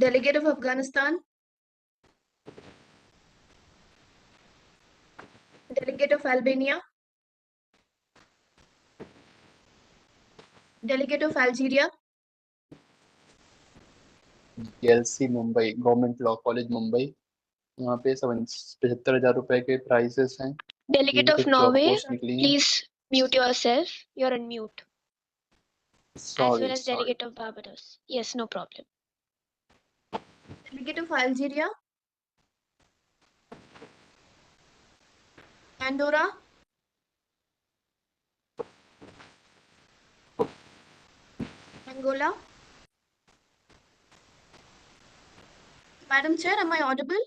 Delegate of Afghanistan, Delegate of Albania, Delegate of Algeria, GLC Mumbai, government law college Mumbai. यहाँ पे 75,000 रुपए के prices हैं। Delegate of कुछ जॉब Norway, पोस्ट निकली हैं। please mute yourself. You're on mute. As well sorry as Delegate of Barbados. Yes, no problem. Delegate of Algeria, Andorra, Angola. Madam Chair, am I audible?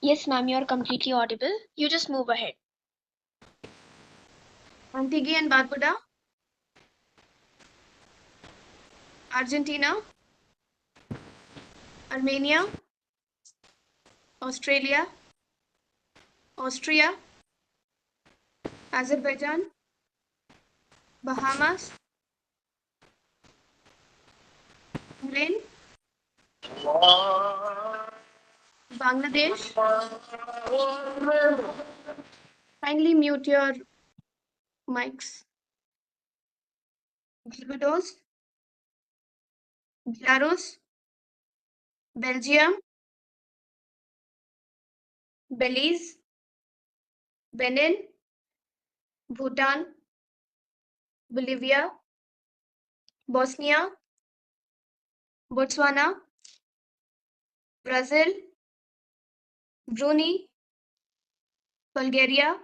Yes, ma'am, you're completely audible. You just move ahead. Antigua and Barbuda, Argentina, Armenia, Australia, Austria, Azerbaijan, Bahamas, Bahrain, Bangladesh. Kindly mute your mics. Barbados, Belarus, Belgium, Belize, Benin, Bhutan, Bolivia, Bosnia, Botswana, Brazil, Brunei, Bulgaria,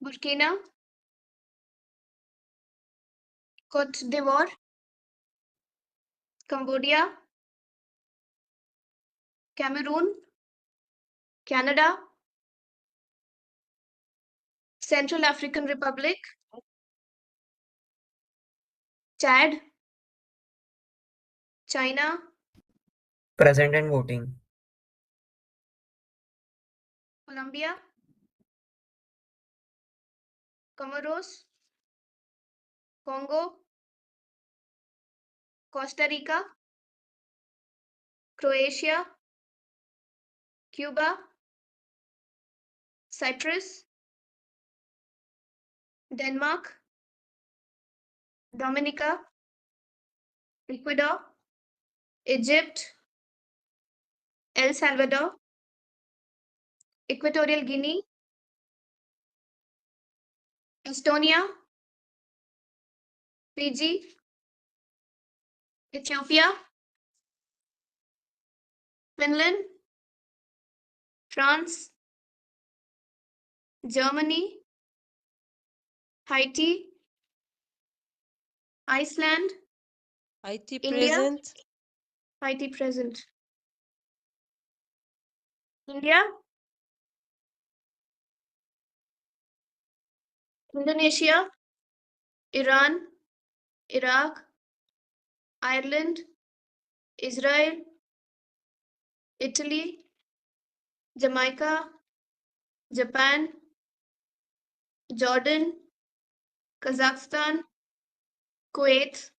Burkina, Cote d'Ivoire, Cambodia, Cameroon, Canada, Central African Republic, Chad, China, Present and voting. Colombia, Comoros, Congo, Costa Rica, Croatia, Cuba, Cyprus, Denmark, Dominica, Ecuador, Egypt, El Salvador, Equatorial Guinea, Estonia, Fiji, Ethiopia, Finland, France, Germany, Haiti, Iceland, IT India, present. Haiti present. India, Indonesia, Iran, Iraq, Ireland, Israel, Italy, Jamaica, Japan, Jordan, Kazakhstan, Kuwait,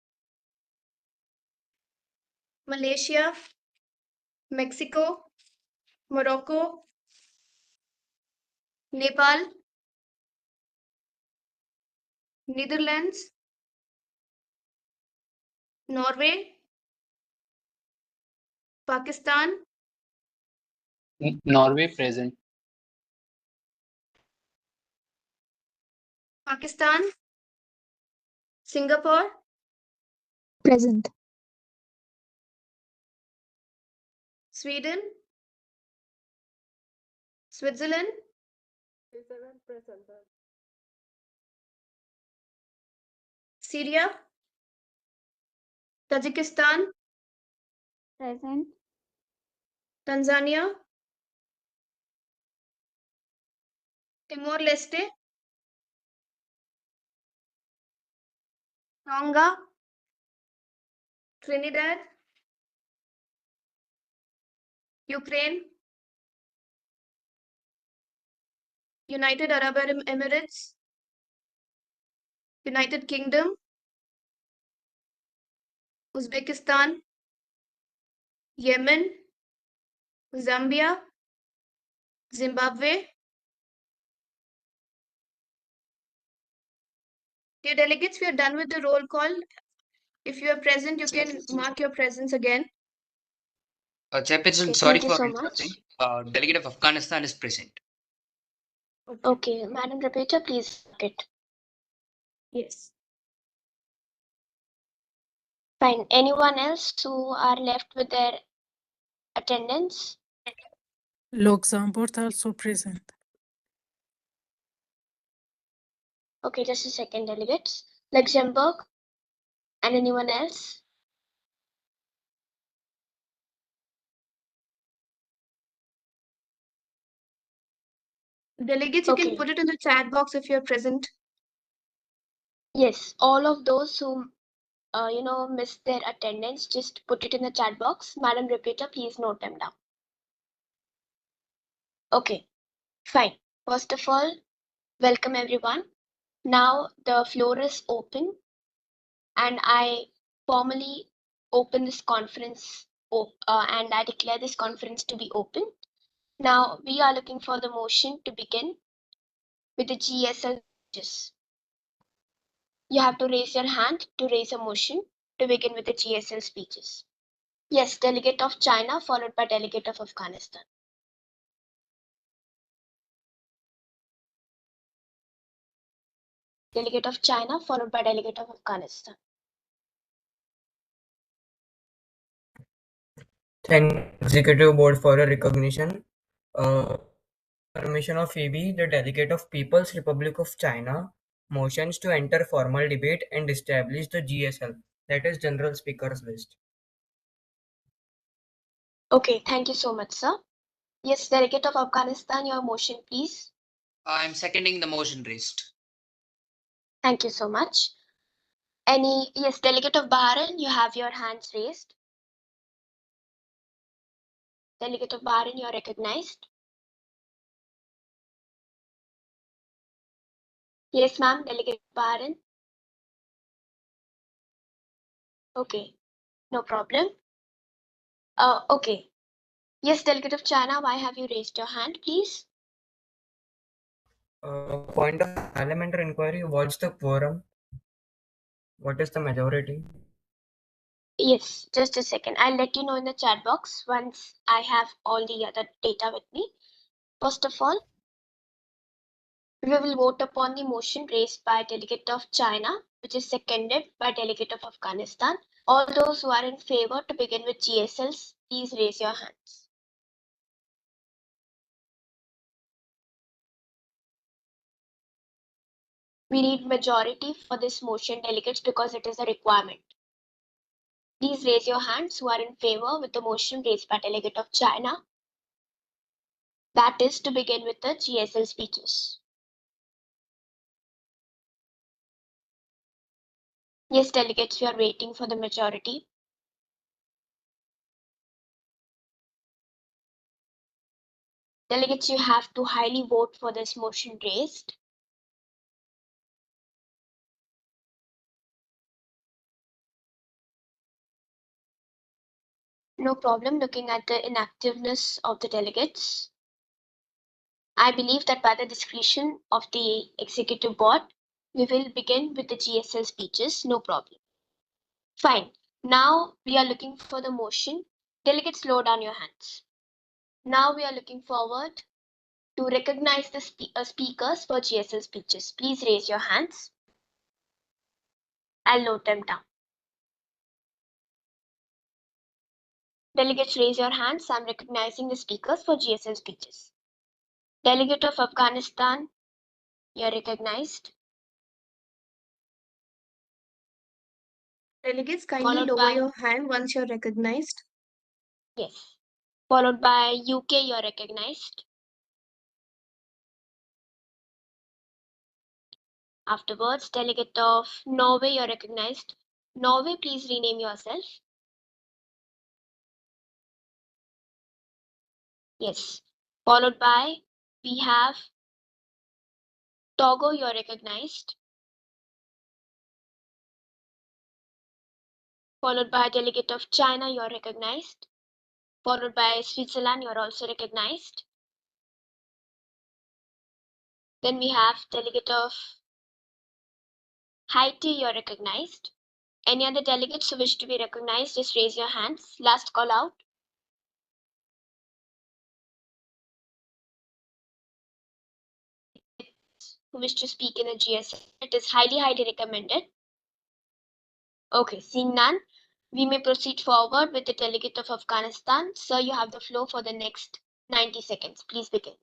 Malaysia, Mexico, Morocco, Nepal, Netherlands, Norway, Pakistan, Norway present. Pakistan, Singapore, Present. Sweden, Switzerland, Syria, Tajikistan, Present. Tanzania, Timor-Leste, Tonga, Trinidad, Ukraine, United Arab Emirates, United Kingdom, Uzbekistan, Yemen, Zambia, Zimbabwe. Dear delegates, we are done with the roll call. If you are present, you can mark your presence again. Chairperson, Okay, sorry thank you for so interrupting. much. Delegate of Afghanistan is present. Okay, Madam Repeater, please mark it. Yes. Fine. Anyone else who are left with their attendance? Luxembourg also present. Okay, just a second, delegates. Luxembourg and anyone else? Delegates, you can Okay. put it in the chat box if you're present. Yes, all of those who missed their attendance, just put it in the chat box. Madam Repeater, please note them down. Okay, fine. First of all, welcome everyone. Now the floor is open and I formally open this conference and I declare this conference to be open. Now we are looking for the motion to begin with the GSL speeches. You have to raise your hand to raise a motion to begin with the GSL speeches. Yes, delegate of China followed by delegate of Afghanistan. Delegate of China followed by delegate of Afghanistan. Thank Executive Board for a recognition. Permission of EB, the delegate of People's Republic of China, motions to enter formal debate and establish the GSL, that is General Speakers List. Okay, thank you so much, sir. Yes, delegate of Afghanistan, your motion, please. I'm seconding the motion raised. Thank you so much. Yes, delegate of Bahrain, you have your hands raised. Delegate of Bahrain, you are recognized. Yes, ma'am, delegate of Bahrain. Okay, no problem. Okay. Yes, delegate of China, why have you raised your hand, please? Point of parliamentary inquiry, what's the quorum? What is the majority? Yes, just a second. I'll let you know in the chat box once I have all the other data with me. First of all, we will vote upon the motion raised by delegate of China, which is seconded by delegate of Afghanistan. All those who are in favor to begin with GSLs, please raise your hands. We need majority for this motion, delegates, because it is a requirement. Please raise your hands who are in favor with the motion raised by delegate of China. That is to begin with the GSL speeches. Yes, delegates, we are waiting for the majority. Delegates, you have to highly vote for this motion raised. No problem looking at the inactiveness of the delegates. I believe that by the discretion of the executive board, we will begin with the GSL speeches, no problem. Fine. Now we are looking for the motion. Delegates, slow down your hands. Now we are looking forward to recognize the speakers for GSL speeches. Please raise your hands. I'll note them down. Delegates, raise your hands. I'm recognizing the speakers for GSL speeches. Delegate of Afghanistan, you're recognized. Delegates, kindly Followed lower by, your hand once you're recognized. yes. Followed by UK, you're recognized. Afterwards, delegate of Norway, you're recognized. Norway, please rename yourself. Yes. Followed by, we have Togo, you're recognized. Followed by delegate of China, you're recognized. Followed by Switzerland, you're also recognized. Then we have delegate of Haiti, you're recognized. Any other delegates who wish to be recognized, just raise your hands. Last call out. Who wish to speak in a GSL. It is highly recommended. Okay, seeing none, we may proceed forward with the delegate of Afghanistan. Sir, you have the floor for the next 90 seconds. Please begin.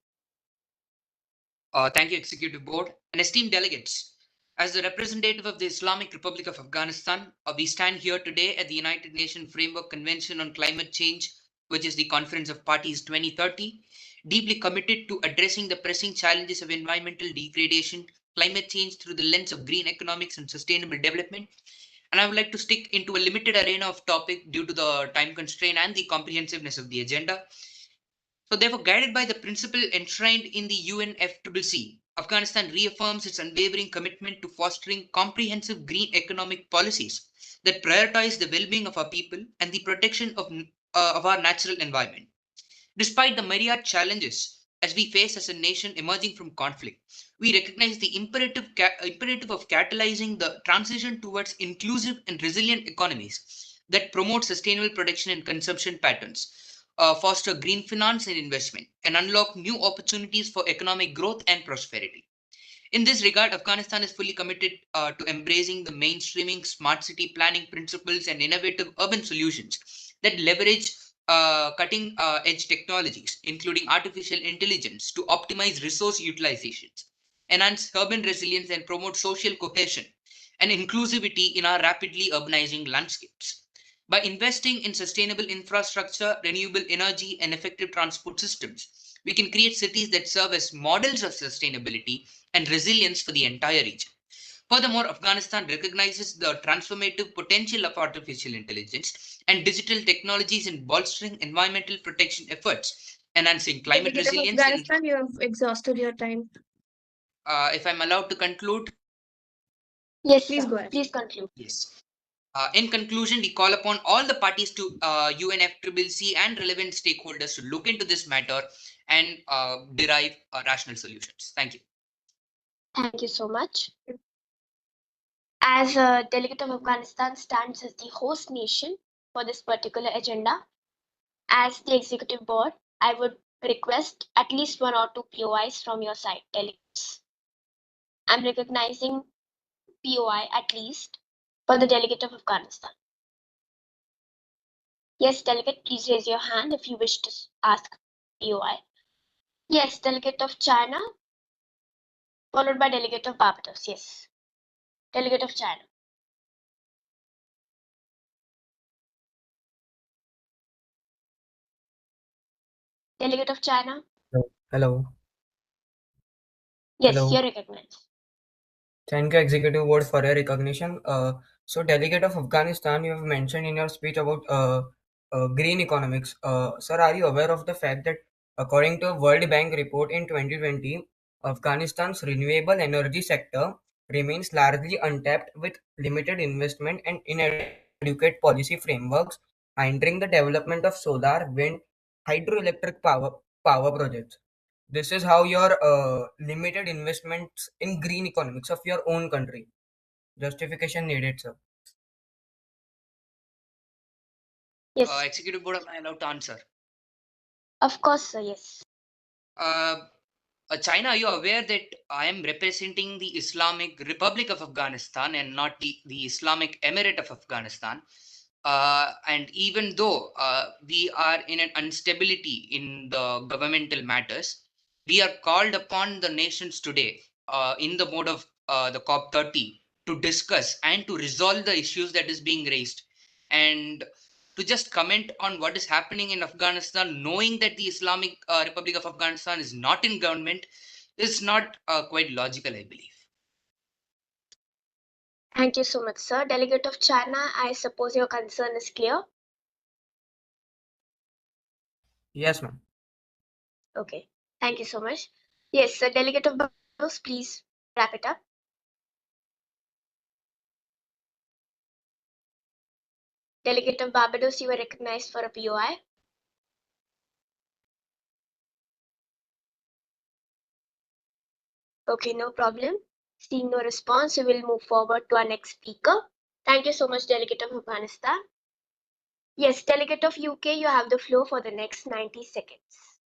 Thank you, Executive Board and esteemed delegates. As the representative of the Islamic Republic of Afghanistan, we stand here today at the United Nations Framework Convention on Climate Change, which is the Conference of Parties 2030, deeply committed to addressing the pressing challenges of environmental degradation, climate change through the lens of green economics and sustainable development. And I would like to stick into a limited arena of topic due to the time constraint and the comprehensiveness of the agenda. So, therefore, guided by the principle enshrined in the UNFCCC, Afghanistan reaffirms its unwavering commitment to fostering comprehensive green economic policies that prioritize the well-being of our people and the protection of our natural environment. Despite the myriad challenges as we face as a nation emerging from conflict, we recognize the imperative of catalyzing the transition towards inclusive and resilient economies that promote sustainable production and consumption patterns, foster green finance and investment, and unlock new opportunities for economic growth and prosperity. In this regard, Afghanistan is fully committed to embracing the mainstreaming smart city planning principles and innovative urban solutions that leverage cutting edge technologies, including artificial intelligence, to optimize resource utilizations, enhance urban resilience, and promote social cohesion and inclusivity in our rapidly urbanizing landscapes. By investing in sustainable infrastructure, renewable energy, and effective transport systems, we can create cities that serve as models of sustainability and resilience for the entire region. Furthermore, Afghanistan recognizes the transformative potential of artificial intelligence and digital technologies in bolstering environmental protection efforts, enhancing climate Delegate of resilience, and Afghanistan, you have exhausted your time. if I'm allowed to conclude, Yes, Please sir. go ahead. Please conclude. yes. In conclusion, we call upon all the parties to UNFCCC and relevant stakeholders to look into this matter and derive rational solutions. Thank you. Thank you so much. As a delegate of Afghanistan stands as the host nation for this particular agenda, as the executive board, I would request at least one or two POIs from your side, delegates. I'm recognizing POI at least for the delegate of Afghanistan. Yes, delegate, please raise your hand if you wish to ask POI. Yes, delegate of China, followed by delegate of Barbados. Yes, delegate of China. Delegate of China. Hello. Yes, Hello. you're recognized. Thank you, Executive Board, for your recognition. So, Delegate of Afghanistan, you have mentioned in your speech about green economics. Sir, are you aware of the fact that according to a World Bank report in 2020, Afghanistan's renewable energy sector remains largely untapped with limited investment and inadequate policy frameworks, hindering the development of solar, wind, hydroelectric power projects. This is how your limited investments in green economics of your own country. Justification needed, sir. Yes, Executive Board, am I allowed to answer? of course, sir. Yes. Uh, China, are you aware that I am representing the Islamic Republic of Afghanistan and not the Islamic Emirate of Afghanistan? And even though we are in an instability in the governmental matters, we are called upon the nations today in the mode of the COP30 to discuss and to resolve the issues that is being raised. And to just comment on what is happening in Afghanistan, knowing that the Islamic Republic of Afghanistan is not in government, is not quite logical, I believe. Thank you so much, sir. Delegate of China, I suppose your concern is clear. Yes, ma'am. Okay. Thank you so much. Yes, sir. Delegate of Barbados, please wrap it up. Delegate of Barbados, you are recognized for a POI. Okay, no problem. Seeing no response, we will move forward to our next speaker. Thank you so much, Delegate of Afghanistan. Yes, Delegate of UK, you have the floor for the next 90 seconds.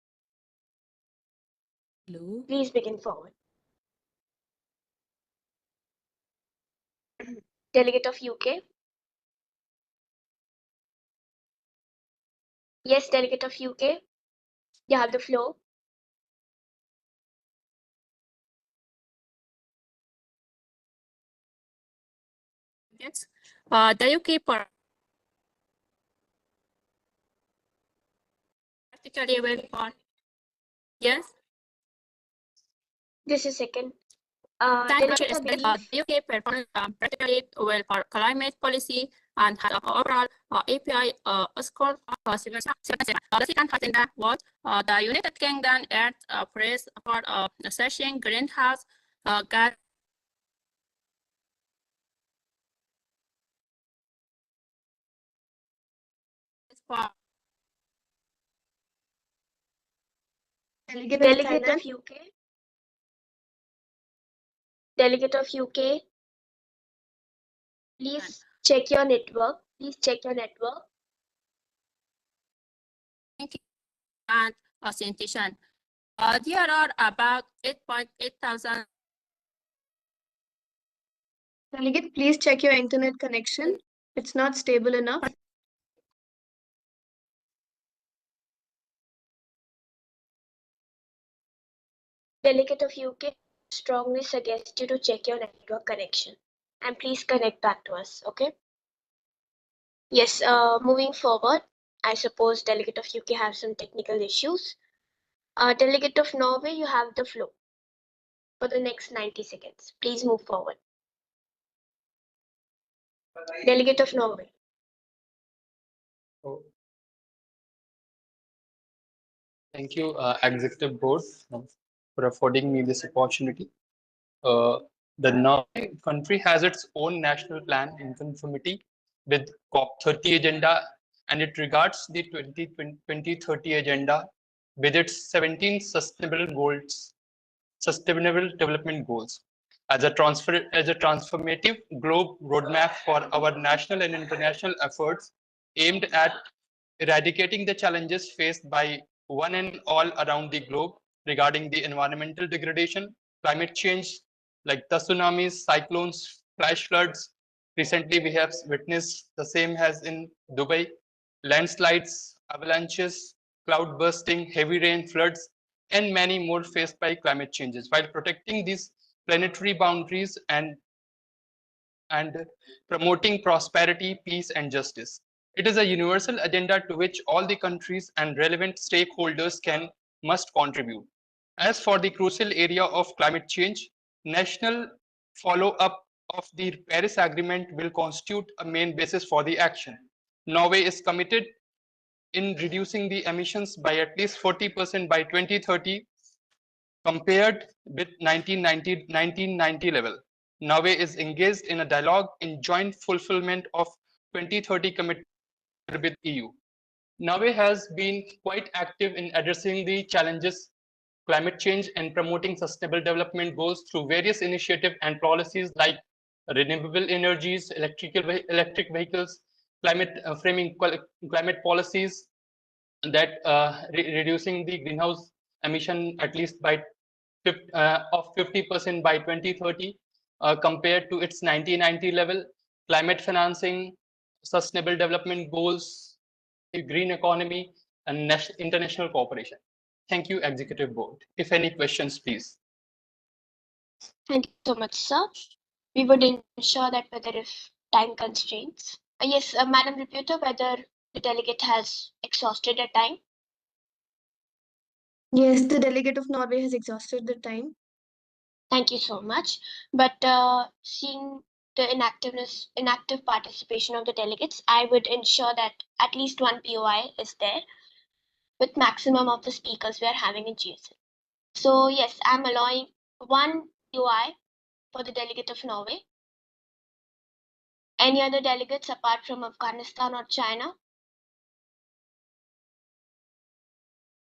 Hello. Please begin forward. Delegate of UK. Yes, Delegate of UK, you have the floor. Yes. The UK particularly well for yes. Just a second. Thank you. Delegate, I believe. The UK performed particularly well for climate policy and had overall API score of 7.7. The second has in the world, the United Kingdom earned praise for assessing greenhouse gas. Delegate of Delegate of Thailand. UK. Delegate of UK. Please check your network. Please check your network. And sanitation. There are about 8.8 thousand. Delegate, please check your internet connection. It's not stable enough. Delegate of UK, strongly suggest you to check your network connection and please connect back to us, okay? Yes, moving forward, I suppose Delegate of UK have some technical issues. Delegate of Norway, you have the floor for the next 90 seconds. Please move forward. Delegate of Norway. Oh. Thank you, Executive Board, for affording me this opportunity. The Norway country has its own national plan in conformity with COP30 agenda, and it regards the 2030 agenda with its 17 sustainable development goals as a transformative globe roadmap for our national and international efforts aimed at eradicating the challenges faced by one and all around the globe regarding the environmental degradation, climate change, like the tsunamis, cyclones, flash floods. Recently, we have witnessed the same as in Dubai, landslides, avalanches, cloud bursting, heavy rain, floods, and many more faced by climate changes. While protecting these planetary boundaries and promoting prosperity, peace, and justice. It is a universal agenda to which all the countries and relevant stakeholders must contribute. As for the crucial area of climate change, national follow-up of the Paris Agreement will constitute a main basis for the action. Norway is committed in reducing the emissions by at least 40% by 2030 compared with 1990 level. Norway is engaged in a dialogue in joint fulfillment of 2030 commitment with EU. Norway has been quite active in addressing the challenges climate change and promoting sustainable development goals through various initiatives and policies like renewable energies, electric vehicles, framing climate policies that reducing the greenhouse emission at least by of 50% by 2030 compared to its 1990 level, climate financing, sustainable development goals, green economy, and international cooperation. Thank you, Executive Board. If any questions, please. Thank you so much, sir. We would ensure that whether if time constraints. Yes, Madam Reputer, whether the delegate has exhausted their time. Yes, the delegate of Norway has exhausted the time. Thank you so much. But seeing the inactive participation of the delegates, I would ensure that at least one POI is there with maximum of the speakers we are having in GSL. So yes, I'm allowing one POI for the delegate of Norway. Any other delegates apart from Afghanistan or China?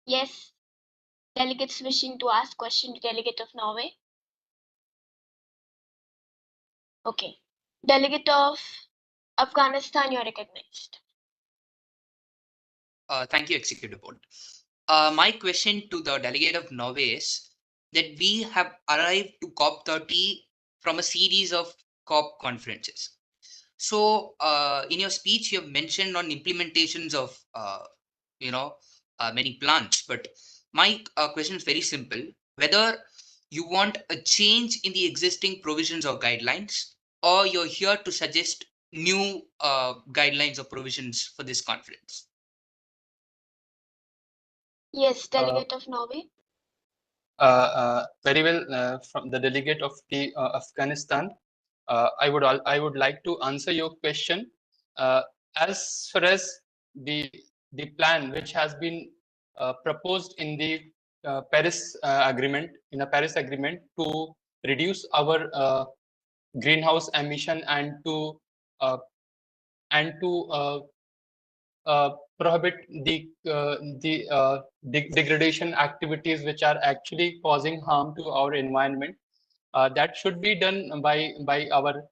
Yes, delegates wishing to ask question to delegate of Norway. Okay, delegate of Afghanistan, you're recognized. Thank you, Executive Board. My question to the delegate of Norway is that we have arrived to COP30 from a series of COP conferences. So, in your speech, you have mentioned on implementations of, many plans. But my question is very simple: whether you want a change in the existing provisions or guidelines, or you're here to suggest new guidelines or provisions for this conference. Yes, delegate of Norway. Very well, from the delegate of the Afghanistan. I would like to answer your question. As far as the plan which has been proposed in the Paris agreement, to reduce our greenhouse emission and to uh, prohibit the degradation activities which are actually causing harm to our environment. That should be done by our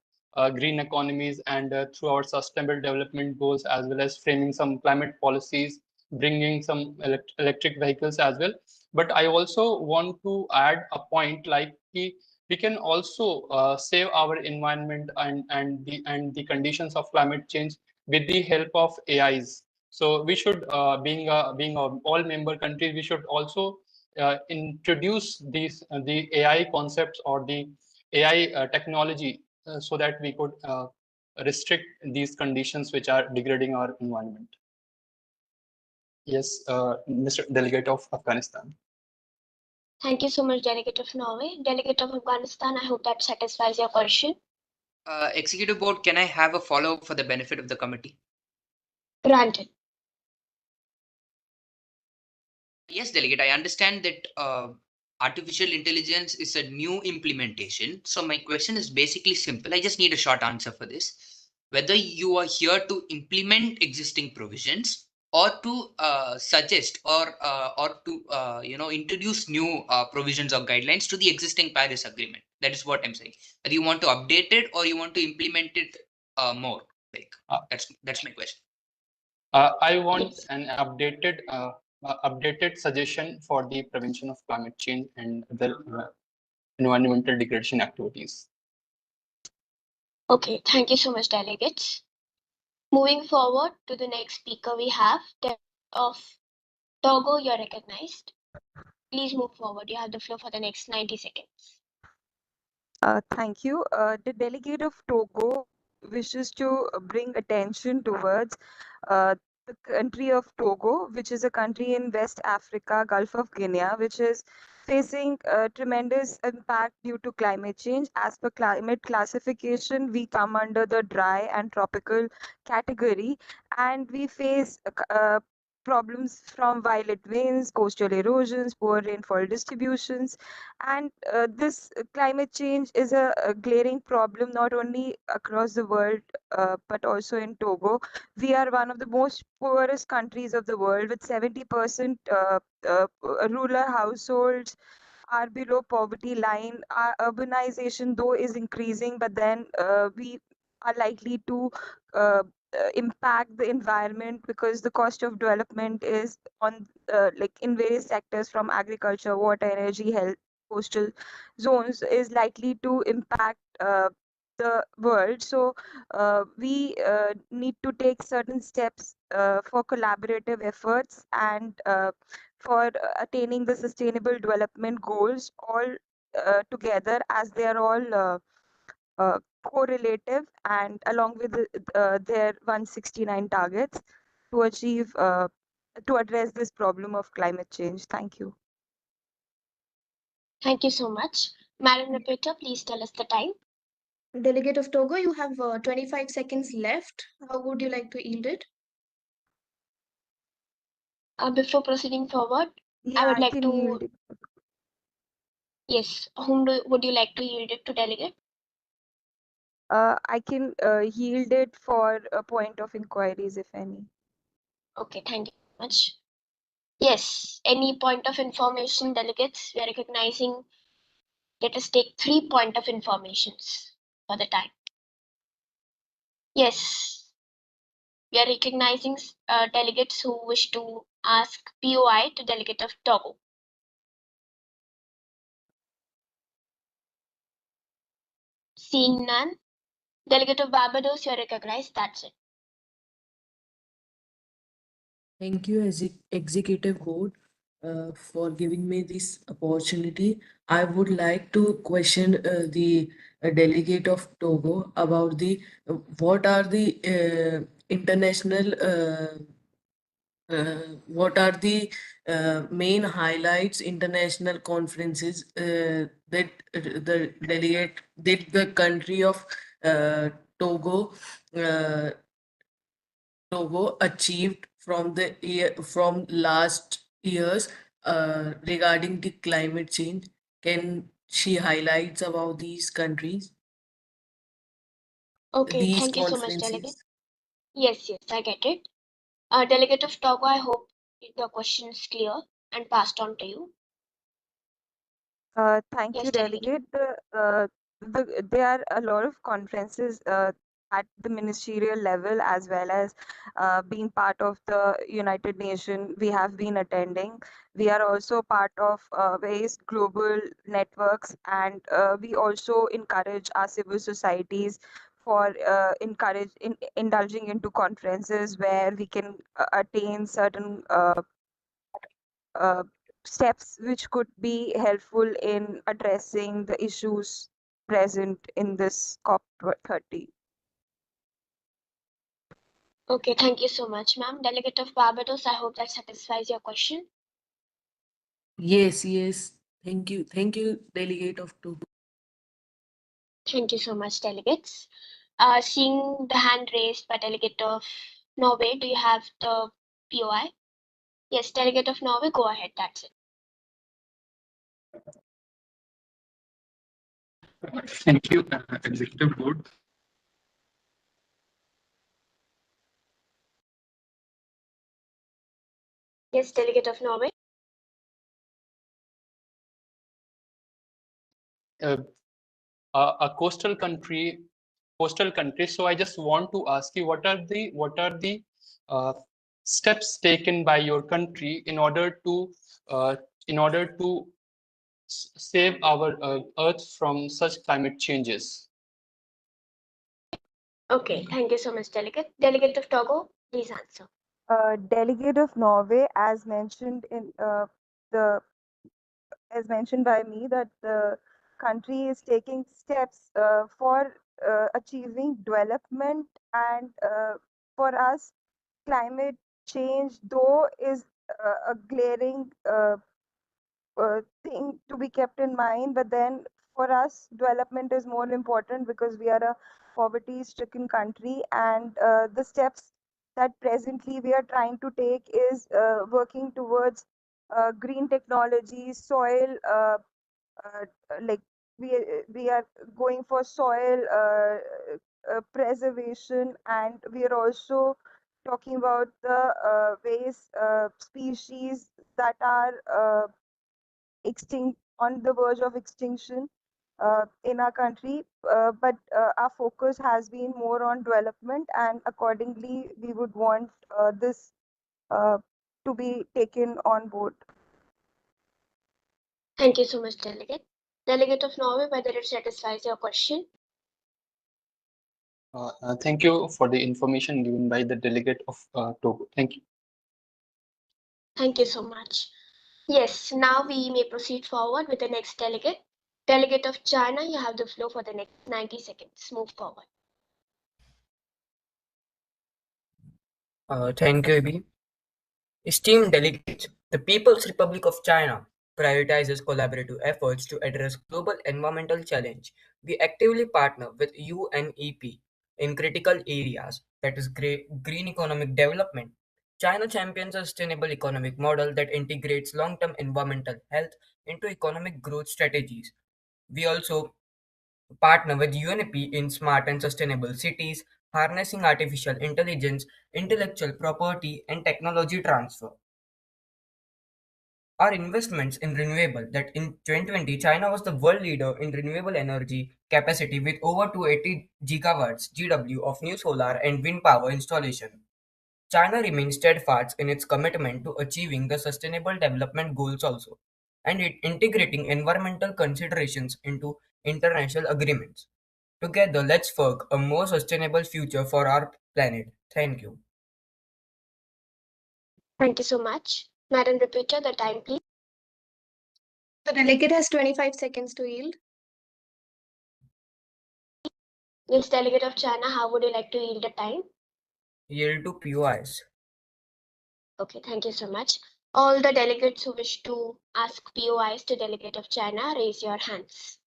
green economies and through our sustainable development goals, as well as framing some climate policies, bringing some electric vehicles as well. But I also want to add a point like we can also save our environment and the conditions of climate change with the help of AIs. So we should, being a all member countries, we should also introduce these the AI concepts or the AI technology so that we could restrict these conditions which are degrading our environment. Yes, Mr. Delegate of Afghanistan. Thank you so much, delegate of Norway. Delegate of Afghanistan, I hope that satisfies your question. Executive Board, can I have a follow-up for the benefit of the committee? Granted. Yes, Delegate, I understand that artificial intelligence is a new implementation. So my question is basically simple. I just need a short answer for this. Whether you are here to implement existing provisions or to suggest or to introduce new provisions or guidelines to the existing Paris Agreement. That is what I'm saying. Whether you want to update it or you want to implement it more. Like that's my question. I want an updated suggestion for the prevention of climate change and the environmental degradation activities. Okay, thank you so much, delegates. Moving forward to the next speaker, we have delegate of Togo, you're recognized. Please move forward. You have the floor for the next 90 seconds. Thank you. The delegate of Togo wishes to bring attention towards the country of Togo, which is a country in West Africa, Gulf of Guinea, which is facing tremendous impact due to climate change. As per climate classification, we come under the dry and tropical category, and we face problems from violent winds, coastal erosions, poor rainfall distributions, and this climate change is a glaring problem not only across the world but also in Togo. We are one of the most poorest countries of the world, with 70% rural households are below poverty line. Our urbanization, though, is increasing, but then we are likely to impact the environment because the cost of development is on like in various sectors from agriculture, water, energy, health, coastal zones is likely to impact the world. So we need to take certain steps for collaborative efforts and for attaining the sustainable development goals all together, as they are all correlative and along with their 169 targets to achieve to address this problem of climate change. Thank you. Thank you so much. Madam Repeater, please tell us the time. Delegate of Togo, you have 25 seconds left. How would you like to yield it? Before proceeding forward, Yeah, I would like can to. yield it. Yes, would you like to yield it to delegate? I can yield it for a point of inquiries, if any. Okay, thank you so much. Yes, any point of information, delegates? We are recognizing. Let us take 3 point of informations for the time. Yes, we are recognizing delegates who wish to ask POI to delegate of Togo. Seeing none, delegate of Barbados, you are recognized. That's it. Thank you, Executive Board, for giving me this opportunity. I would like to question the delegate of Togo about the what are the international what are the main highlights international conferences that the delegate that the country of Togo uh, Togo achieved from the year from last years regarding the climate change? Can she highlights about these countries, Okay, these thank you so much, delegate. conferences? Yes, I get it. Delegate of Togo, I hope the question is clear and passed on to you. Thank Yes, you, delegate. Delegate. There are a lot of conferences at the ministerial level as well as being part of the United Nations. We have been attending. We are also part of various global networks, and we also encourage our civil societies for indulging into conferences where we can attain certain uh, steps which could be helpful in addressing the issues present in this COP30. Okay, thank you so much, ma'am. Delegate of Barbados, I hope that satisfies your question. Yes, yes. Thank you, delegate of Togo. Thank you so much, delegates. Seeing the hand raised by delegate of Norway, do you have the POI? Yes, delegate of Norway, go ahead. That's it. Thank you, Executive Board. Yes, delegate of Norway. Uh, a coastal country. So I just want to ask you, what are the uh, steps taken by your country uh, in order to save our Earth from such climate changes? Okay, thank you so much, delegate. Delegate of Togo, please answer. Delegate of Norway, as mentioned in the as mentioned by me, that the country is taking steps for achieving development, and for us, climate change, though, is a glaring thing to be kept in mind. But then for us, development is more important because we are a poverty stricken country. And the steps that presently we are trying to take is working towards green technology, soil, like we are going for soil preservation, and we are also talking about the waste species that are extinct, on the verge of extinction in our country. But our focus has been more on development, and accordingly, we would want this uh, to be taken on board. Thank you so much, delegate. Delegate of Norway, whether it satisfies your question. Thank you for the information given by the delegate of Togo. Thank you. Thank you so much. Yes, now we may proceed forward with the next delegate. Delegate of China, you have the floor for the next 90 seconds. Move forward. Thank you, Ibi. Esteemed delegates, the People's Republic of China prioritizes collaborative efforts to address global environmental challenge. We actively partner with UNEP in critical areas, that is green economic development. China champions a sustainable economic model that integrates long-term environmental health into economic growth strategies. We also partner with UNEP in smart and sustainable cities, harnessing artificial intelligence, intellectual property, and technology transfer. Our investments in renewable, that in 2020, China was the world leader in renewable energy capacity with over 280 gigawatts GW of new solar and wind power installation. China remains steadfast in its commitment to achieving the Sustainable Development Goals also, and it integrating environmental considerations into international agreements. Together, let's work a more sustainable future for our planet. Thank you. Thank you so much. Madam Repeater, the time, please. The delegate has 25 seconds to yield. Yes, Delegate of China, how would you like to yield the time? Yield to POIs. Okay, thank you so much. All the delegates who wish to ask POIs to Delegate of China, raise your hands.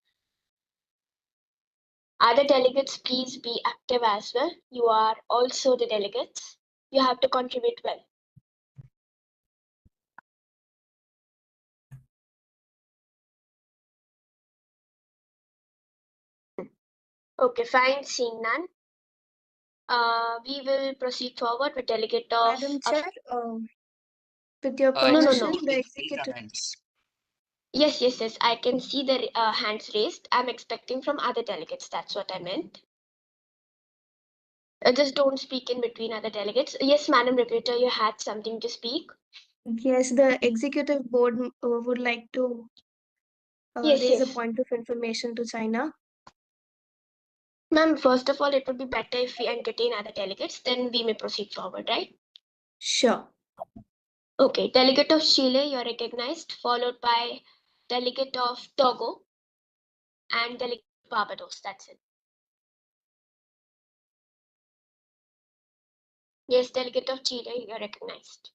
Other delegates, please be active as well. You are also the delegates. You have to contribute well. Okay, fine, seeing none. We will proceed forward with Delegate of... Madam Chair, with your No, no, permission, no. the executive. Yes, I can see the hands raised. I'm expecting from other delegates. That's what I meant. Just don't speak in between other delegates. Yes, Madam Repeater, you had something to speak. Yes, the executive board would like to Yes, raise a yes. point of information to China. Ma'am, first of all, it would be better if we entertain other delegates, then we may proceed forward, right? Sure. Okay, Delegate of Chile, you're recognized, followed by Delegate of Togo and Delegate of Barbados. That's it. Yes, Delegate of Chile, you're recognized.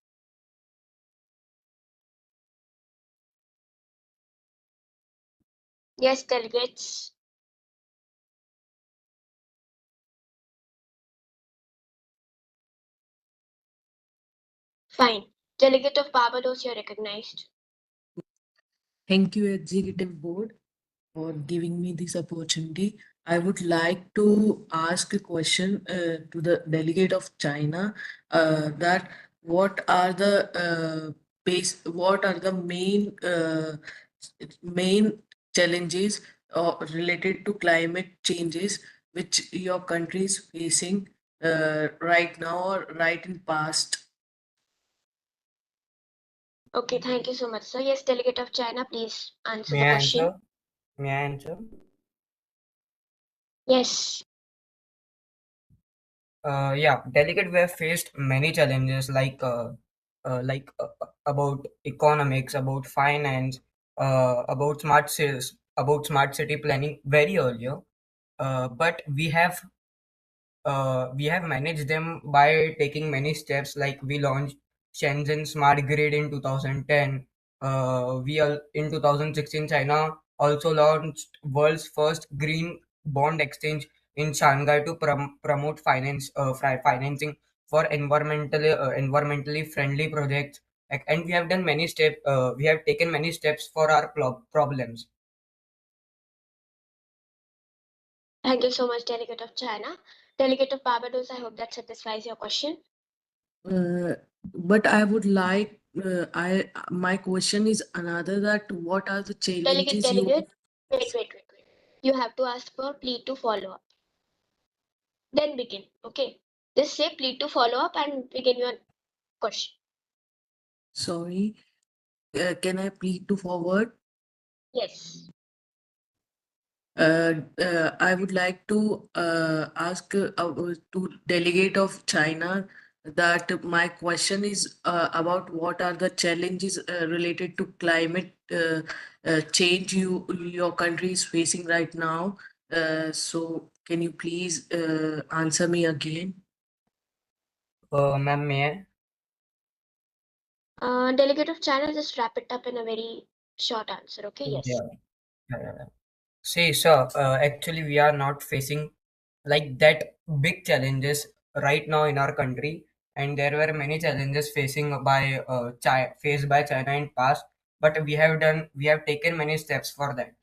Yes, delegates. Fine. Delegate of Barbados, you're recognized. Thank you, Executive Board, for giving me this opportunity. I would like to ask a question to the delegate of China that what are the main challenges related to climate changes which your country is facing right now or right in past? Okay, thank you so much. So yes, Delegate of China, please answer May the I question. answer? May I answer? Yes. Yeah, delegate, we have faced many challenges about economics, about finance, about smart city planning very earlier. But we have managed them by taking many steps. Like we launched Shenzhen Smart Grid in 2010. In 2016, China also launched world's first green bond exchange in Shanghai to promote financing for environmentally friendly projects. And we have done many steps. We have taken many steps for our problems. Thank you so much, Delegate of China. Delegate of Barbados, I hope that satisfies your question. But I would like my question is another, that what are the challenges you Delegate, wait. You have to ask for plead to follow up. Then begin. Okay. Just say plead to follow up and begin your question. sorry, can I plead to forward? Yes. I would like to ask to delegate of China that my question is about what are the challenges related to climate change your country is facing right now. So can you please answer me again? Ma'am, may I? Delegate of China, just wrap it up in a very short answer. Okay. Yes. Yeah. Yeah. See, sir, actually, we are not facing like that big challenges right now in our country, and there were many challenges faced by China in past, but we have taken many steps for that.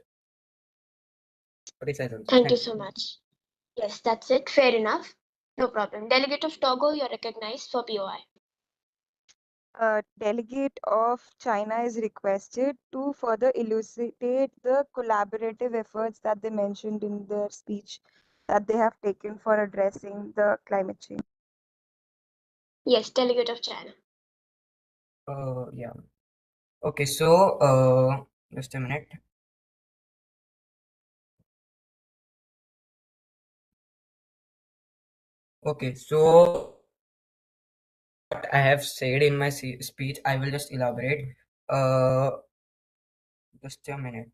precise answer. Thank you so much. Yes, that's it. Fair enough. No problem. Delegate of Togo, you're recognized for POI. Delegate of China is requested to further elucidate the collaborative efforts that they mentioned in their speech that they have taken for addressing the climate change. Yes, Delegate of China. Yeah. Okay, so just a minute. Okay, so what I have said in my speech, I will just elaborate. Just a minute.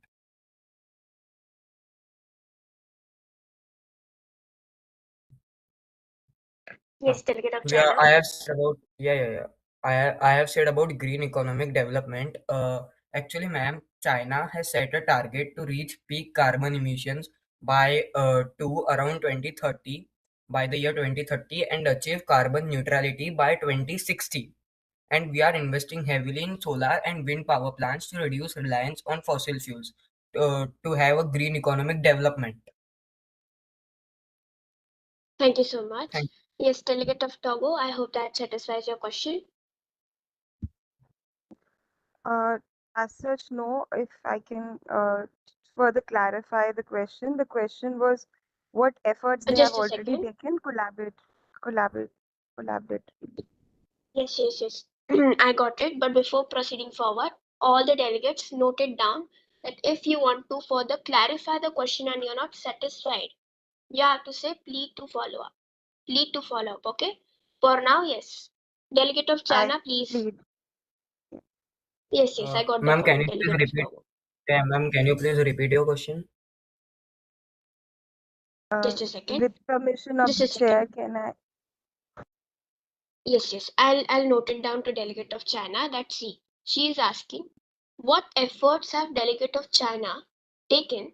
Yes, Delegate of Yeah, China. I have said about yeah. I have said about green economic development. Actually, ma'am, China has set a target to reach peak carbon emissions by to around 2030 by the year 2030 and achieve carbon neutrality by 2060. And we are investing heavily in solar and wind power plants to reduce reliance on fossil fuels to have a green economic development. Thank you so much. Thank Yes, Delegate of Togo, I hope that satisfies your question. As such, no, if I can further clarify the question was what efforts they have Just a already second. taken, collaborate. Yes. I got it. But before proceeding forward, all the delegates noted down that if you want to further clarify the question and you're not satisfied, you have to say please to follow up. Please to follow up, okay? For now, yes. Delegate of I China, please. plead. Yes, I got the Ma'am, can point. you please Delegate of repeat? Togo. Yeah, ma'am, can you please repeat your question? Just a second. With permission of Just the a second. chair, can I? Yes. I'll note it down to Delegate of China that she is asking what efforts have Delegate of China taken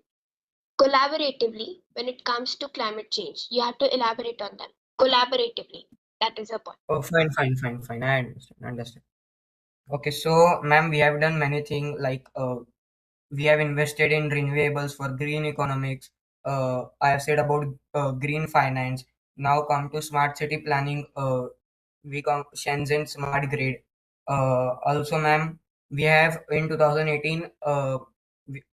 collaboratively when it comes to climate change. You have to elaborate on them. Collaboratively. That is a point. Oh, fine. I understand. Okay, so ma'am, we have done many things like we have invested in renewables for green economics. I have said about green finance. Now come to smart city planning. We come Shenzhen smart grid. Also, ma'am, we have in 2018,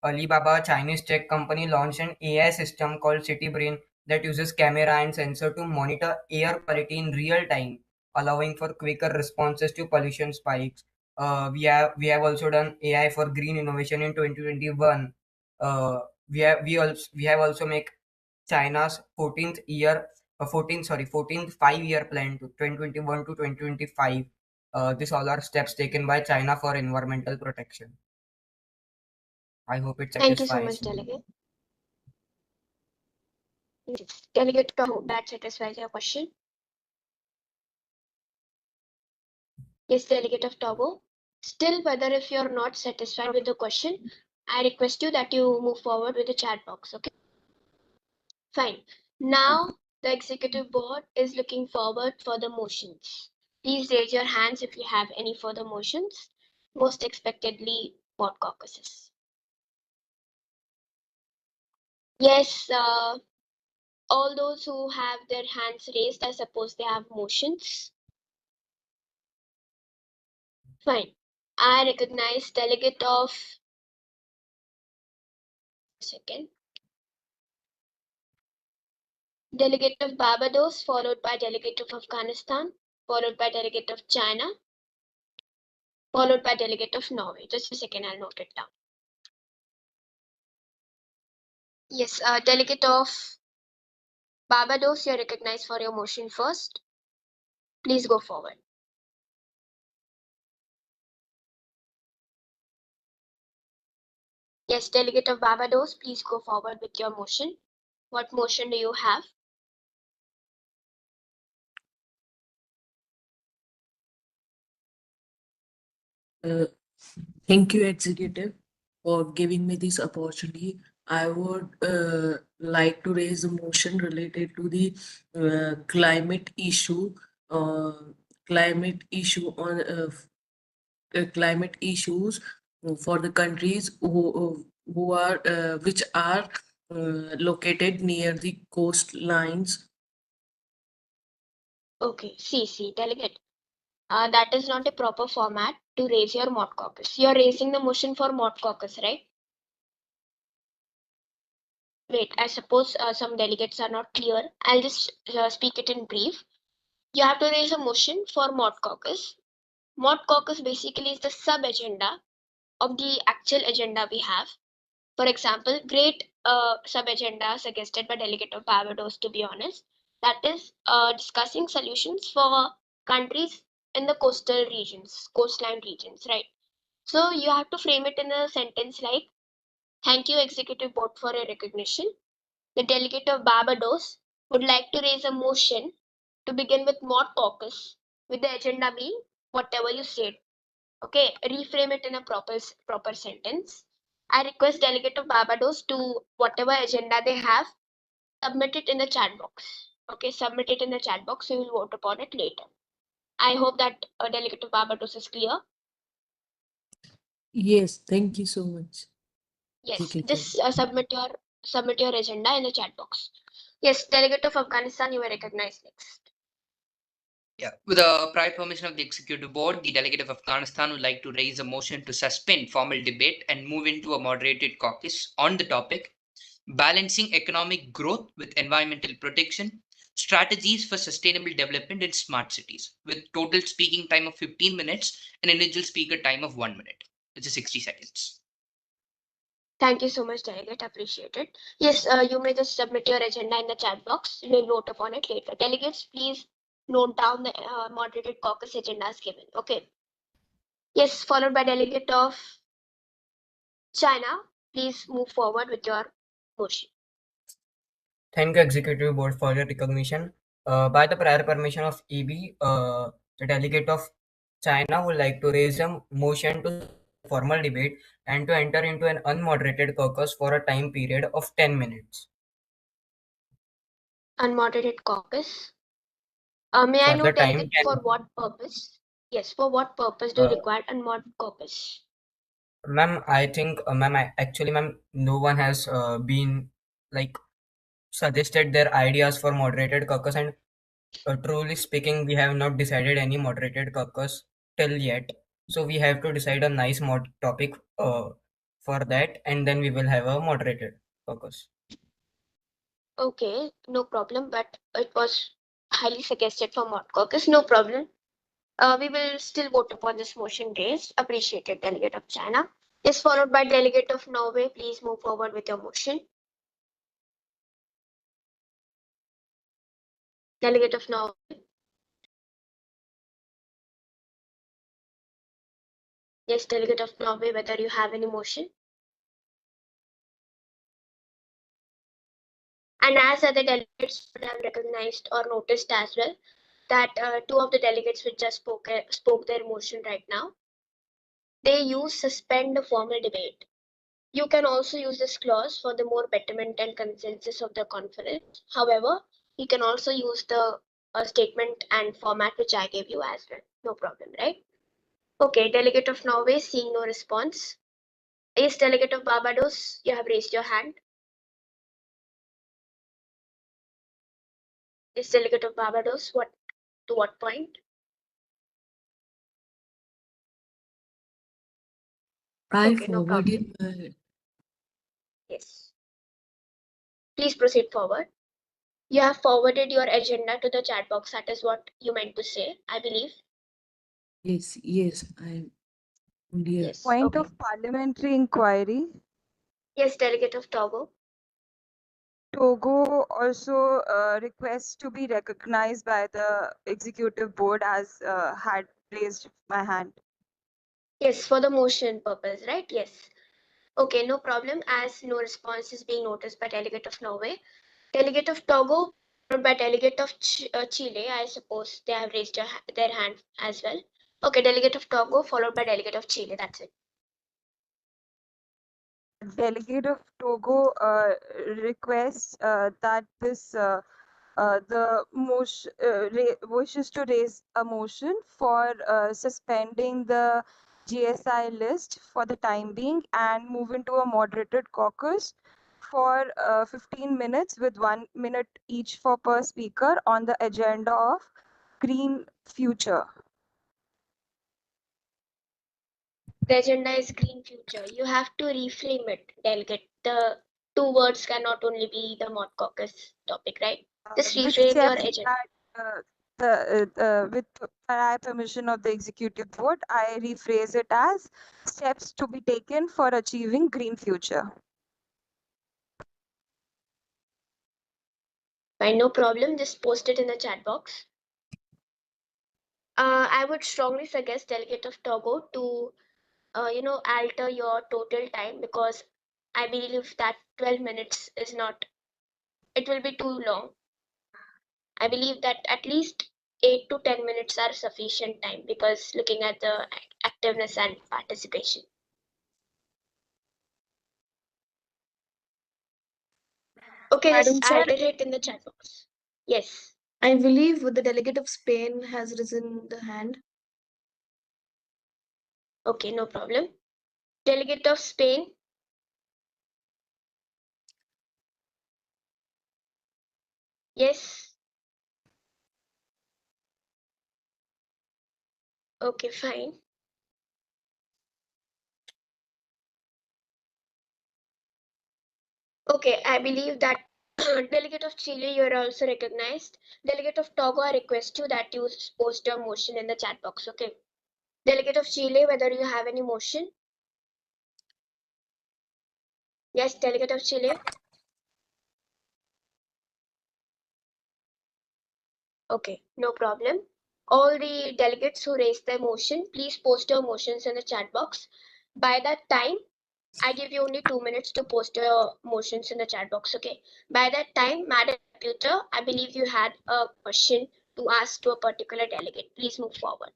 Alibaba, Chinese tech company, launched an AI system called City Brain that uses camera and sensor to monitor air quality in real time, allowing for quicker responses to pollution spikes. We have also done AI for green innovation in 2021. We have also make China's 14th 5-year plan to 2021 to 2025. These all are steps taken by China for environmental protection. I hope it Thank you so much, satisfies. Delegate. Yes. Delegate, I hope that satisfies your question. Yes, Delegate of Togo. Still, whether if you're not satisfied with the question, I request you that you move forward with the chat box, okay? Fine. Now, the executive board is looking forward for the motions. Please raise your hands if you have any further motions. Most expectedly, board caucuses. Yes, all those who have their hands raised, I suppose they have motions. Fine. I recognize delegate of second. Delegate of Barbados, followed by delegate of Afghanistan, followed by delegate of China, followed by delegate of Norway. Just a second, I'll note it down. Yes, delegate of Barbados, you're recognized for your motion first. Please go forward. Yes, delegate of Barbados, please go forward with your motion. What motion do you have? Thank you, Executive, for giving me this opportunity. I would like to raise a motion related to the climate issue, uh, climate issues for the countries who are which are located near the coastlines. Okay, see, delegate. That is not a proper format to raise your mod caucus. You're raising the motion for mod caucus, right? Wait, I suppose some delegates are not clear. I'll just speak it in brief. You have to raise a motion for mod caucus. Mod caucus basically is the sub agenda of the actual agenda we have. For example, great sub agenda suggested by Delegate of Barbados, to be honest, that is discussing solutions for countries in the coastal regions, coastline regions, right? So you have to frame it in a sentence like, thank you, Executive Board, for your recognition. The Delegate of Barbados would like to raise a motion to begin with mod caucus, with the agenda being whatever you said. Okay, reframe it in a proper sentence. I request Delegate of Barbados to whatever agenda they have, submit it in the chat box. Okay, submit it in the chat box. We will vote upon it later. I hope that Delegate of Barbados is clear. Yes, thank you so much. Yes, Executive. just submit your agenda in the chat box. Yes, Delegate of Afghanistan, you were recognized next. Yeah, with the prior permission of the Executive Board, the delegate of Afghanistan would like to raise a motion to suspend formal debate and move into a moderated caucus on the topic balancing economic growth with environmental protection, strategies for sustainable development in smart cities, with total speaking time of 15 minutes and individual speaker time of 1 minute, which is 60 seconds. Thank you so much, Delegate. Appreciate it. Yes, you may just submit your agenda in the chat box. We'll vote upon it later. Delegates, please note down the moderated caucus agenda as given. Okay. Yes, followed by Delegate of China. Please move forward with your motion. Thank you, Executive Board, for your recognition. By the prior permission of EB, the delegate of China would like to raise a motion to formal debate and to enter into an unmoderated caucus for a time period of 10 minutes. Unmoderated caucus. May I For know, the time Delegate, for what purpose? Yes, for what purpose do you require unmoderated caucus? Ma'am, I think, ma'am, actually, ma'am, no one has been like suggested their ideas for moderated caucus, and truly speaking, we have not decided any moderated caucus till yet. So we have to decide a nice mod topic for that, and then we will have a moderated caucus. Okay, no problem, but it was highly suggested for mod caucus. No problem. We will still vote upon this motion raised. Appreciated, Delegate of China. Is followed by Delegate of Norway. Please move forward with your motion. Delegate of Norway. Yes, Delegate of Norway, whether you have any motion. And as other delegates would have recognized or noticed as well, that two of the delegates which just spoke their motion right now, they use suspend the formal debate. You can also use this clause for the more betterment and consensus of the conference. However, you can also use the statement and format which I gave you as well. No problem, right? Okay, Delegate of Norway, seeing no response. Yes, Delegate of Barbados, you have raised your hand. Yes, Delegate of Barbados, to what point? I Okay, no problem. forwarded Yes. Please proceed forward. You have forwarded your agenda to the chat box. That is what you meant to say, I believe. yes, I'm here. Yes. Point Okay. of parliamentary inquiry. Yes, Delegate of Togo. Togo also requests to be recognized by the executive board as had raised my hand. Yes, for the motion purpose, right? Yes. Okay, no problem. As no response is being noticed by Delegate of Norway. Delegate of Togo, followed by Delegate of Chile. I suppose they have raised their hand as well. Okay, Delegate of Togo, followed by Delegate of Chile. That's it. Delegate of Togo requests that the motion wishes to raise a motion for suspending the GSI list for the time being and move into a moderated caucus for 15 minutes with 1 minute each for per speaker on the agenda of green future. The agenda is green future. You have to reframe it, delegate. The two words cannot only be the mod caucus topic, right? Just The reframe your steps agenda. with prior permission of the executive board, I rephrase it as steps to be taken for achieving green future. Fine, no problem. Just post it in the chat box. I would strongly suggest delegate of Togo to, alter your total time, because I believe that 12 minutes is not, it will be too long. I believe that at least 8 to 10 minutes are sufficient time, because looking at the activeness and participation. Okay, Madam just Chair, alter it in the chat box. Yes. I believe the delegate of Spain has risen the hand. Okay, no problem. Delegate of Spain. Yes. Okay, fine. Okay, I believe that delegate of Chile, you are also recognized. Delegate of Togo, I request you that you post your motion in the chat box. Okay. Delegate of Chile, whether you have any motion. Yes, delegate of Chile. Okay, no problem. All the delegates who raised their motion, please post your motions in the chat box. By that time, I give you only 2 minutes to post your motions in the chat box, okay? By that time, Madam Computer, I believe you had a question to ask to a particular delegate. Please move forward.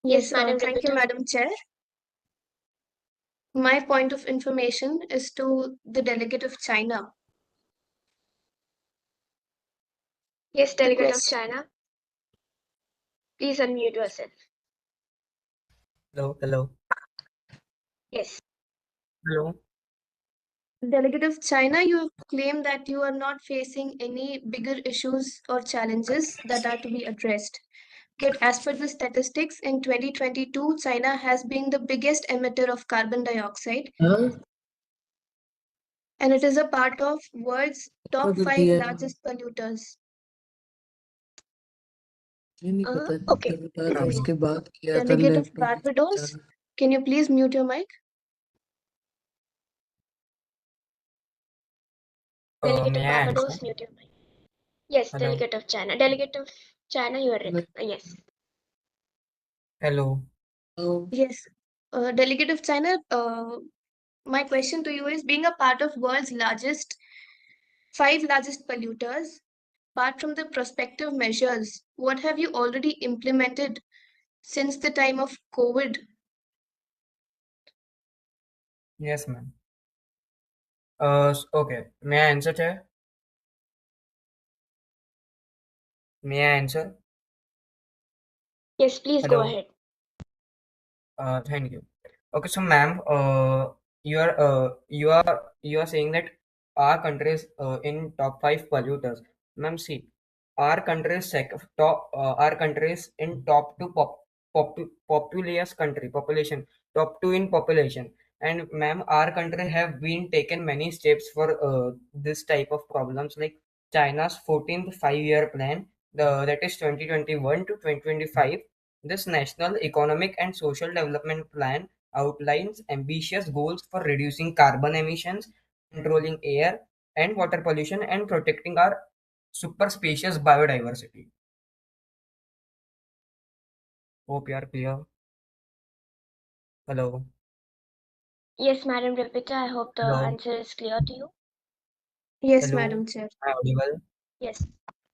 Yes, Madam Thank you, Repeater. Madam Chair. My point of information is to the delegate of China. Yes, delegate of question. China. Please unmute yourself. Hello. Yes. Hello. Delegate of China, you claim that you are not facing any bigger issues or challenges that are to be addressed. But as per the statistics, in 2022, China has been the biggest emitter of carbon dioxide, and it is a part of world's top 5 largest polluters. Okay. Delegate of Barbados, can you please mute your mic? Delegate May of I Barbados, answer? mute your mic. Yes, Hello. delegate of China. Delegate of China, you are yes. Hello. Yes. Delegate of China, my question to you is, being a part of world's 5 largest polluters, apart from the prospective measures, what have you already implemented since the time of COVID? Yes, ma'am. Okay. May I answer, Chair? May I answer? Yes, please go Hello. ahead. Thank you. Okay, so ma'am, you are saying that our country is in top 5 polluters. Ma'am, see, our country is our country is in top 2 populous country population, top 2 in population. And ma'am, our country have been taken many steps for this type of problems, like China's 14th 5-year plan, that is 2021 to 2025. This National Economic and Social Development Plan outlines ambitious goals for reducing carbon emissions, controlling air and water pollution, and protecting our superspacious biodiversity. Hope you are clear. Hello. Yes, Madam Repeater, I hope the Hello. answer is clear to you. Yes, Hello. Madam Chair. Am I audible? Yes.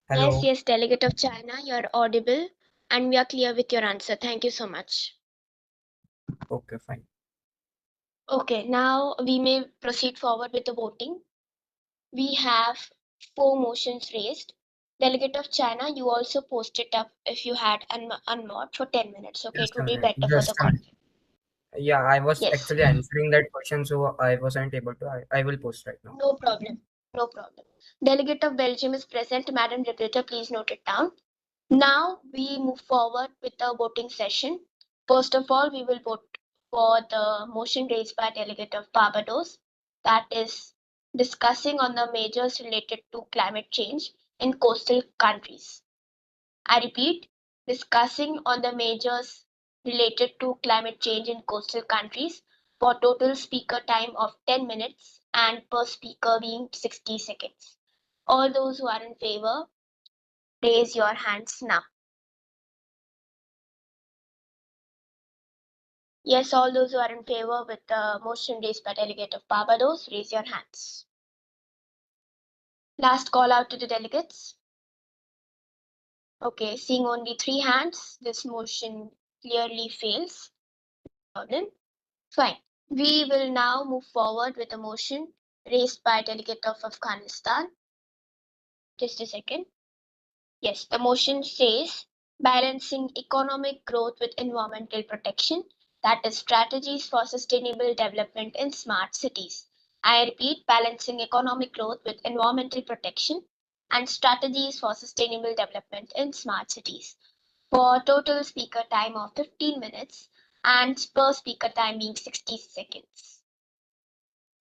Hello. Yes, Delegate of China, you are audible and we are clear with your answer. Thank you so much. Okay, fine. Okay, now we may proceed forward with the voting. We have 4 motions raised. Delegate of China, you also post it up if you had unmod for 10 minutes. Okay, it would be better for the content. Yeah, I was Yes. actually answering that question, so I wasn't able to. I will post right now. No problem. No problem. Delegate of Belgium is present. Madam Repeater, please note it down. Now we move forward with the voting session. First of all, we will vote for the motion raised by Delegate of Barbados, that is discussing on the measures related to climate change in coastal countries. I repeat, discussing on the measures related to climate change in coastal countries for total speaker time of 10 minutes and per speaker being 60 seconds. All those who are in favor, raise your hands now. Yes, all those who are in favor with the motion raised by Delegate of Barbados, raise your hands. Last call out to the delegates. Okay, seeing only 3 hands, this motion clearly fails. Problem. Fine. We will now move forward with a motion raised by Delegate of Afghanistan. Just a second. Yes, the motion says balancing economic growth with environmental protection, that is strategies for sustainable development in smart cities. I repeat, balancing economic growth with environmental protection and strategies for sustainable development in smart cities. For total speaker time of 15 minutes and per speaker time being 60 seconds.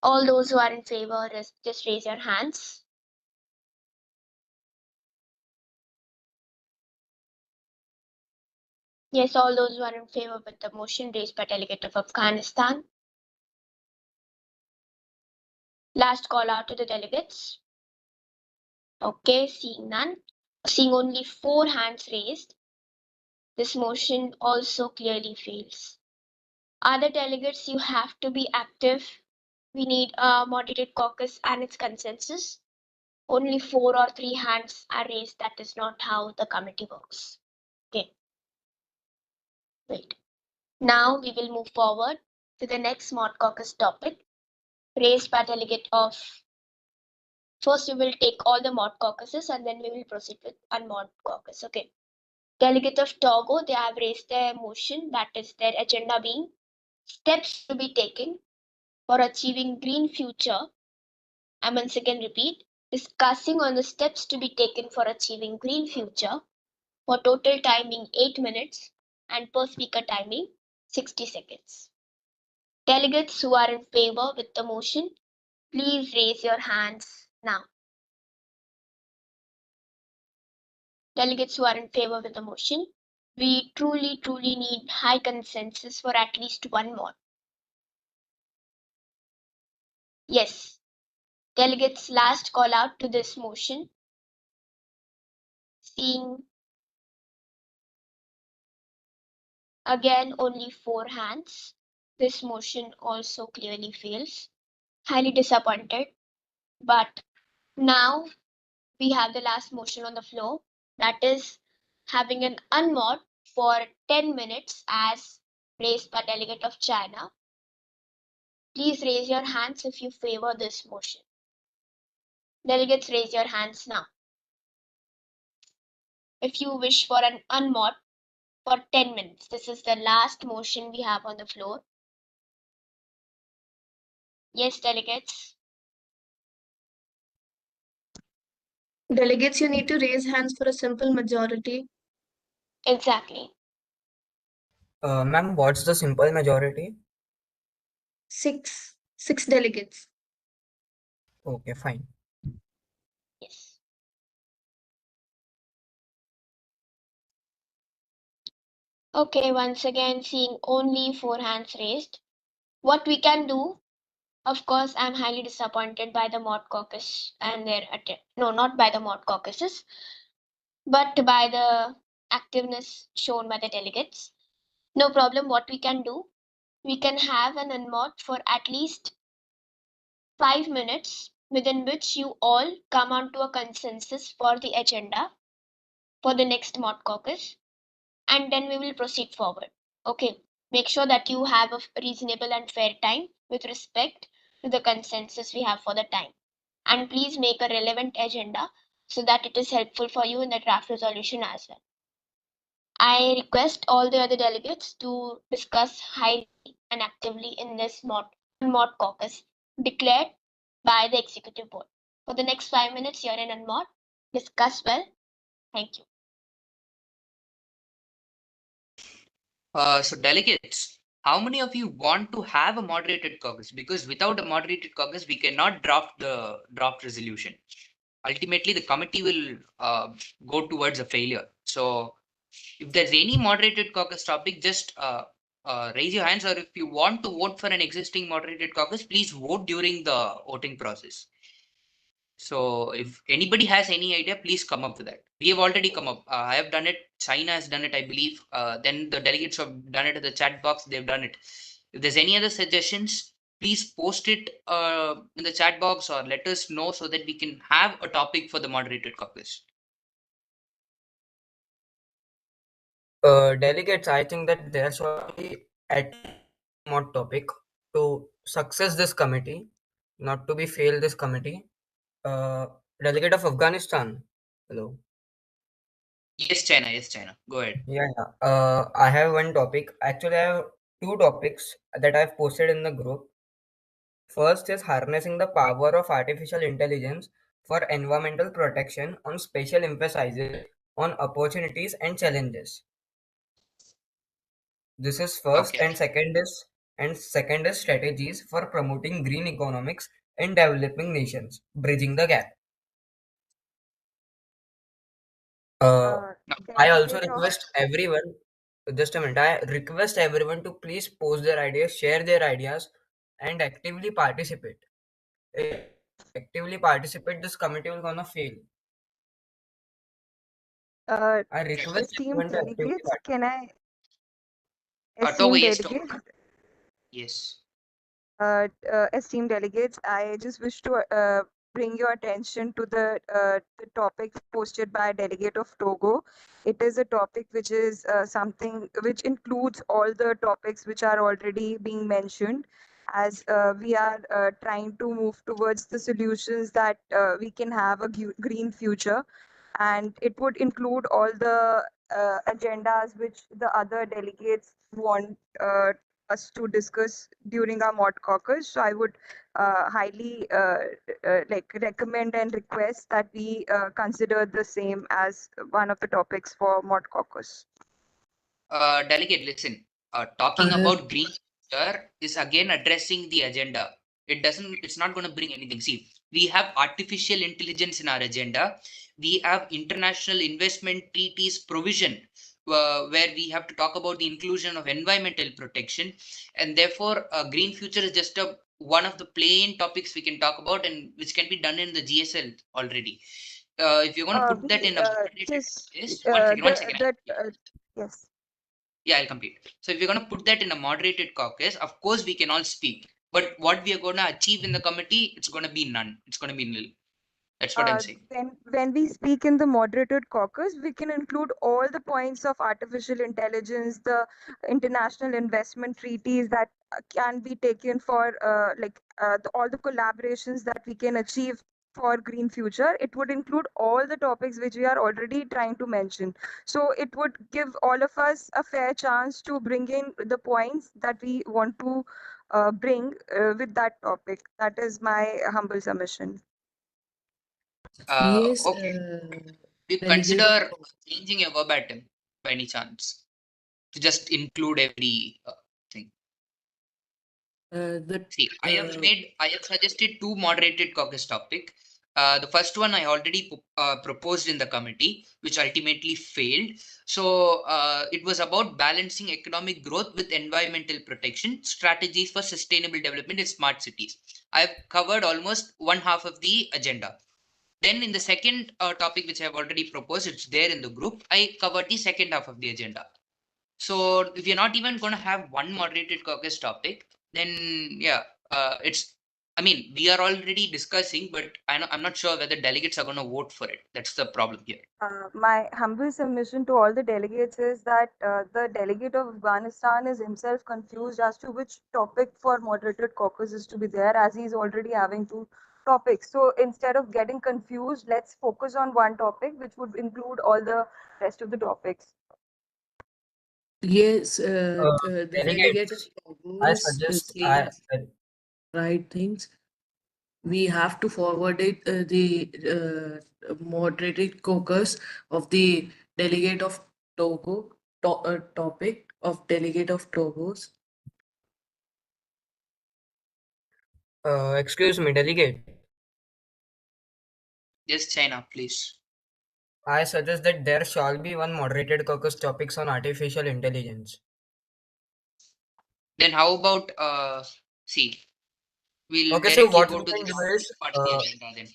All those who are in favor, just raise your hands. Yes, all those who are in favor with the motion raised by Delegate of Afghanistan. Last call out to the delegates. Okay, seeing none. Seeing only 4 hands raised, this motion also clearly fails. Other delegates, you have to be active. We need a moderated caucus and its consensus. Only 4 or 3 hands are raised. That is not how the committee works. Okay. Wait. Now we will move forward to the next mod caucus topic raised by delegate of. First, we will take all the mod caucuses and then we will proceed with unmod caucus. Okay. Delegate of Togo, they have raised their motion, that is their agenda being steps to be taken for achieving green future. I once again repeat, discussing on the steps to be taken for achieving green future for total timing 8 minutes and per speaker timing 60 seconds. Delegates who are in favor with the motion, please raise your hands now. Delegates who are in favor with the motion, we truly need high consensus for at least one mod. Yes. Delegates last call out to this motion. Seeing again only 4 hands, this motion also clearly fails. Highly disappointed. But now we have the last motion on the floor, that is having an unmod for 10 minutes as raised by Delegate of China. Please raise your hands if you favor this motion. Delegates, raise your hands now. If you wish for an unmod for 10 minutes, this is the last motion we have on the floor. Yes, delegates. Delegates, you need to raise hands for a simple majority. Exactly. Ma'am, what's the simple majority? 6 delegates. Okay, fine. Yes. Okay, once again, seeing only 4 hands raised. What we can do, of course, I'm highly disappointed by the mod caucus and their attempt. No, not by the mod caucuses, but by the activeness shown by the delegates. No problem. What we can do, we can have an unmod for at least 5 minutes, within which you all come onto a consensus for the agenda for the next mod caucus, and then we will proceed forward. Okay, make sure that you have a reasonable and fair time with respect to the consensus we have for the time. And please make a relevant agenda so that it is helpful for you in the draft resolution as well. I request all the other delegates to discuss highly and actively in this mod caucus declared by the executive board. For the next 5 minutes here in Unmod, discuss well. Thank you. So delegates, how many of you want to have a moderated caucus? Because without a moderated caucus, we cannot draft the draft resolution. Ultimately, the committee will go towards a failure. So if there's any moderated caucus topic, just raise your hands, or if you want to vote for an existing moderated caucus, please vote during the voting process. So if anybody has any idea, please come up with that. We have already come up. I have done it. China has done it, I believe. Then the delegates have done it in the chat box. They've done it. If there's any other suggestions, please post it in the chat box or let us know so that we can have a topic for the moderated caucus. Delegates, I think that there should be at mod topic to success this committee, not to be fail this committee. Delegate of Afghanistan. Hello. Yes, China. Yes, China. Go ahead. Yeah. I have one topic. Actually, I have two topics that I've posted in the group. First is harnessing the power of artificial intelligence for environmental protection on special emphasis on opportunities and challenges. This is first, Okay. and second is strategies for promoting green economics in developing nations, bridging the gap. I also Delegate of request everyone, just a minute, I request everyone to please post their ideas, share their ideas, and actively participate. If actively participate, this committee will gonna fail. I request esteemed everyone to actively delegates, participate. can I, Togo, esteemed yes, Togo. delegates, Yes. esteemed delegates, I just wish to bring your attention to the topic posted by a delegate of Togo. It is a topic which is something which includes all the topics which are already being mentioned, as we are trying to move towards the solutions that we can have a green future, and it would include all the agendas which the other delegates want us to discuss during our mod caucus. So I would highly like recommend and request that we consider the same as one of the topics for mod caucus. Delegate, listen. Talking about green future is again addressing the agenda. It's not going to bring anything. See, we have artificial intelligence in our agenda. We have international investment treaties provision where we have to talk about the inclusion of environmental protection. And therefore, green future is just one of the plain topics we can talk about and which can be done in the GSL already. If you're going to put that We in a moderated just caucus, one second. yes. Yeah, I'll complete. So if we're going to put that in a moderated caucus, of course we can all speak. But what we are going to achieve in the committee, it's going to be none. It's going to be nil. That's what I'm saying. When we speak in the moderated caucus, we can include all the points of artificial intelligence, the international investment treaties that can be taken for all the collaborations that we can achieve for green future. It would include all the topics which we are already trying to mention. So it would give all of us a fair chance to bring in the points that we want to bring with that topic. That is my humble submission. Yes, Okay. Do you delegate of consider changing your verbatim by any chance to just include every thing? the See, I have suggested two moderated caucus topic. The first one I already proposed in the committee, which ultimately failed. So it was about balancing economic growth with environmental protection, strategies for sustainable development in smart cities. I've covered almost one half of the agenda. Then in the second topic, which I've already proposed, it's there in the group. I covered the second half of the agenda. So if you're not even going to have one moderated caucus topic, then yeah, it's. I mean, we are already discussing, but I'm not sure whether delegates are going to vote for it. That's the problem here. My humble submission to all the delegates is that the delegate of Afghanistan is himself confused as to which topic for moderated caucus is to be there, as he is already having two topics. So instead of getting confused, let's focus on one topic, which would include all the rest of the topics. Yes, the delegate of Delegates, Togo I is suggest saying right things. We have to forward it the moderated caucus of the delegate of Togo topic of delegate of Togo's. excuse me, delegate. Yes, China, please. I suggest that there shall be one moderated caucus topics on artificial intelligence. Then how about see, we'll Okay, so directly what go we to can the do next is, part of the agenda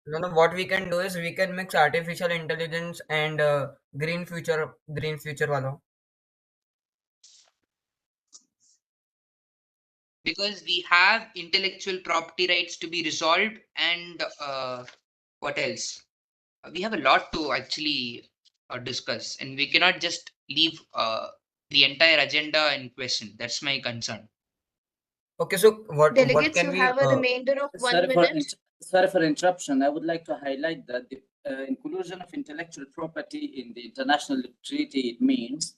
then. what we can do is we can mix artificial intelligence and green future walo. Because we have intellectual property rights to be resolved, and what else? We have a lot to actually discuss, and we cannot just leave the entire agenda in question. That's my concern. Okay, so what Delegates, can you we have a remainder of 1 Sorry for, minute. sorry for interruption. I would like to highlight that the inclusion of intellectual property in the international treaty, it means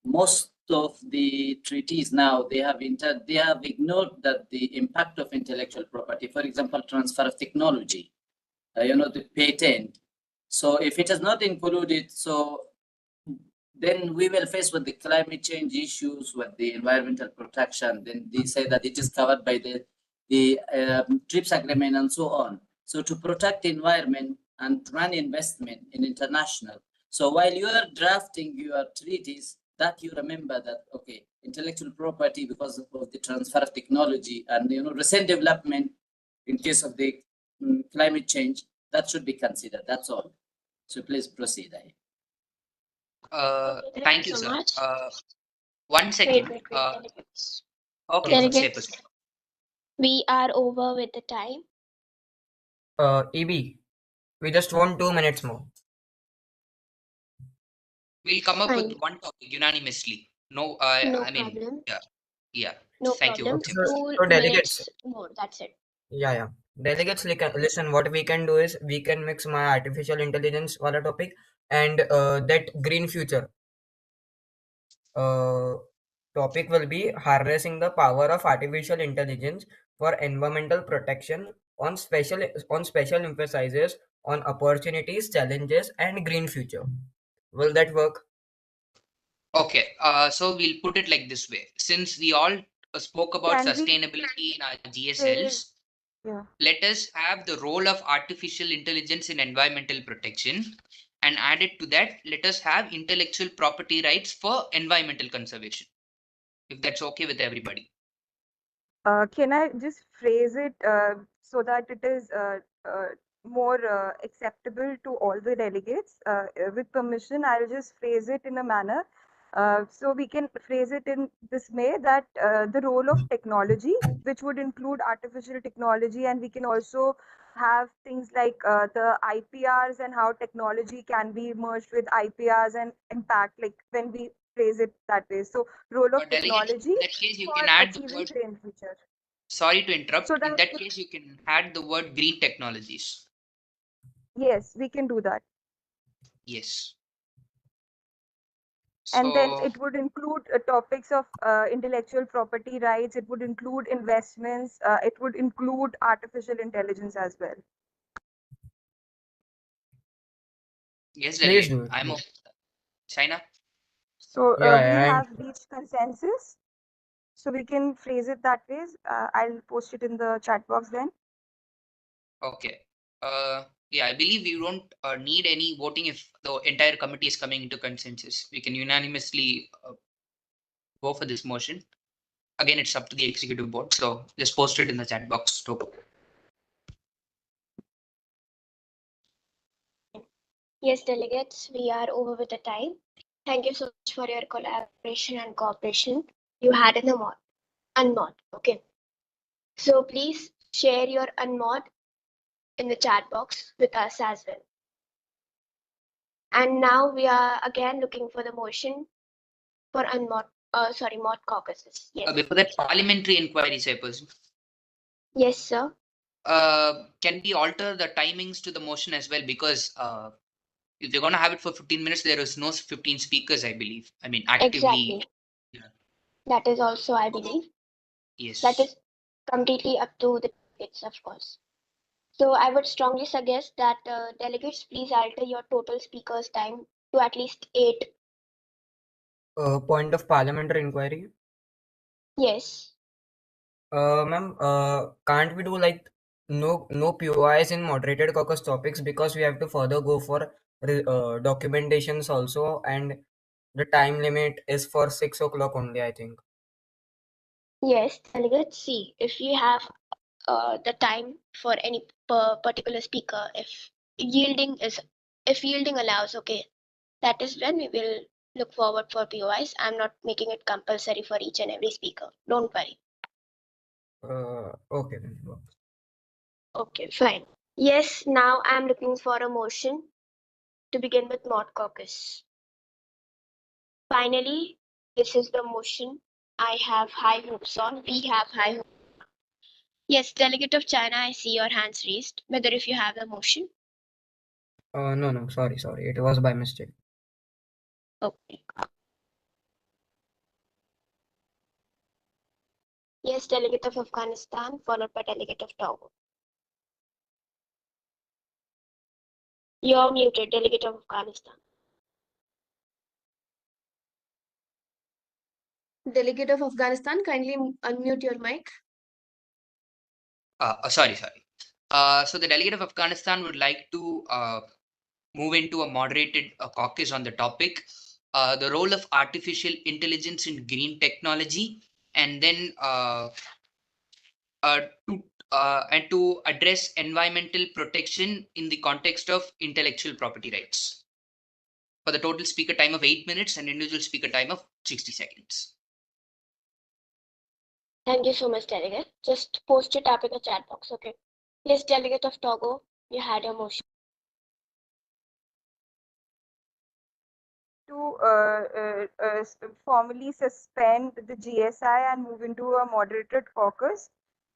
most of the treaties now, they have ignored that the impact of intellectual property, for example, transfer of technology, the patent. So if it is not included, so then we will face with the climate change issues, with the environmental protection. Then they say that it is covered by the TRIPS agreement and so on. So to protect the environment and run investment in international. So while you are drafting your treaties, that you remember that, okay, intellectual property, because of the transfer of technology and recent development in case of the climate change, that should be considered. That's all. So please proceed. Thank you, so sir. much. 1 second. Wait, delegates. Okay, say Delegates, Pushpa. we are over with the time. EB, we just want 2 minutes more. We'll come up with Fine. one topic unanimously. No, No I mean, problem. yeah. No Thank you. problem. Okay, Pushpa. so 2 delegates, minutes more. That's it. yeah. Delegates, listen, what we can do is we can mix my artificial intelligence wala topic and that green future topic will be harnessing the power of artificial intelligence for environmental protection on special emphasizes on opportunities, challenges, and green future. Will that work? Okay, so we'll put it like this way. Since we all spoke about Can we sustainability in our say, GSLs, yeah. let us have the role of artificial intelligence in environmental protection, and added to that, let us have intellectual property rights for environmental conservation, if that's okay with everybody. Can I just phrase it so that it is more acceptable to all the delegates? With permission, I'll just phrase it in a manner. So we can phrase it in this way that the role of technology, which would include artificial technology, and we can also have things like the IPRs and how technology can be merged with IPRs and impact, like when we phrase it that way. So role of Delegate, technology in that case, you for can add the achieving word, green future. sorry to interrupt, So in that, that case, you can add the word green technologies. yes, we can do that. Yes. And then So, it would include topics of intellectual property rights. It would include investments. It would include artificial intelligence as well. yes, Please delegate, do it. I'm okay. China. So we Yeah, and have reached consensus. So we can phrase it that way. I'll post it in the chat box then. Okay. Yeah, I believe we don't need any voting if the entire committee is coming into consensus. We can unanimously go for this motion. Again, it's up to the executive board. So just post it in the chat box. Yes, delegates, we are over with the time. Thank you so much for your collaboration and cooperation you had in the unmod. Okay. So please share your unmod in the chat box with us as well. And now we are again looking for the motion for mod caucuses. Yes. Before that, parliamentary inquiry, Chairperson. Yes, sir. can we alter the timings to the motion as well? Because if you're going to have it for 15 minutes, there is no 15 speakers, I believe. I mean, actively. Exactly. Yeah. That is also, I believe. Yes. That is completely up to the delegates, of course. So I would strongly suggest that delegates please alter your total speakers time to at least 8. Point of parliamentary inquiry. Yes. Ma'am, can't we do like no POIs in moderated caucus topics because we have to further go for documentations also, and the time limit is for 6 o'clock only, I think. Yes, delegates, see, if you have the time for any particular speaker, if yielding allows, okay, that is when we will look forward for POIs. I'm not making it compulsory for each and every speaker. Don't worry. Okay then. Okay, fine. Yes, now I'm looking for a motion to begin with mod caucus. Finally, this is the motion I have high hopes on. We have high hopes. Yes, Delegate of China, I see your hands raised. Whether if you have the motion. No, sorry, it was by mistake. Okay. Yes, Delegate of Afghanistan, followed by Delegate of Togo. You're muted, Delegate of Afghanistan. Delegate of Afghanistan, kindly unmute your mic. Sorry. So the delegate of Afghanistan would like to move into a moderated caucus on the topic, the role of artificial intelligence in green technology, and then to address environmental protection in the context of intellectual property rights. For the total speaker time of 8 minutes and individual speaker time of 60 seconds. Thank you so much, Delegate. Just post it up in the chat box, okay? Yes, Delegate of Togo, you had your motion. To formally suspend the GSI and move into a moderated caucus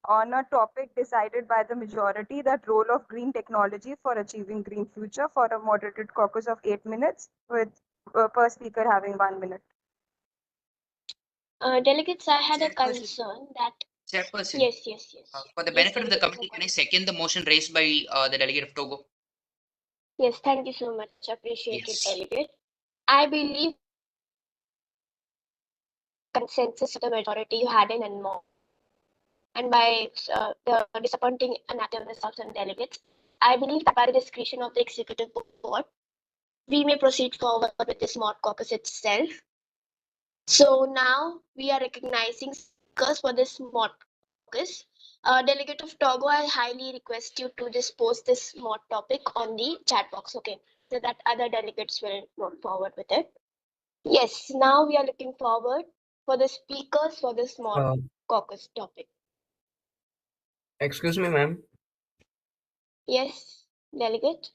on a topic decided by the majority, that role of green technology for achieving green future, for a moderated caucus of 8 minutes with per speaker having 1 minute. Delegates, I had a Chairperson. concern that. Chairperson. Yes. For the Yes, benefit of the Delegate committee, can I second the motion raised by the delegate of Togo? Yes, thank you so much. Appreciate it, Yes. Delegate. I believe consensus of the majority you had in and more. And by the disappointing inactiveness of some delegates, I believe that by the discretion of the executive board, we may proceed forward with this mod caucus itself. So now we are recognizing speakers for this mod caucus. Delegate of Togo, I highly request you to just post this mod topic on the chat box, okay, so that other delegates will move forward with it. Yes, now we are looking forward for the speakers for this mod caucus topic. Excuse me, ma'am. Yes, Delegate.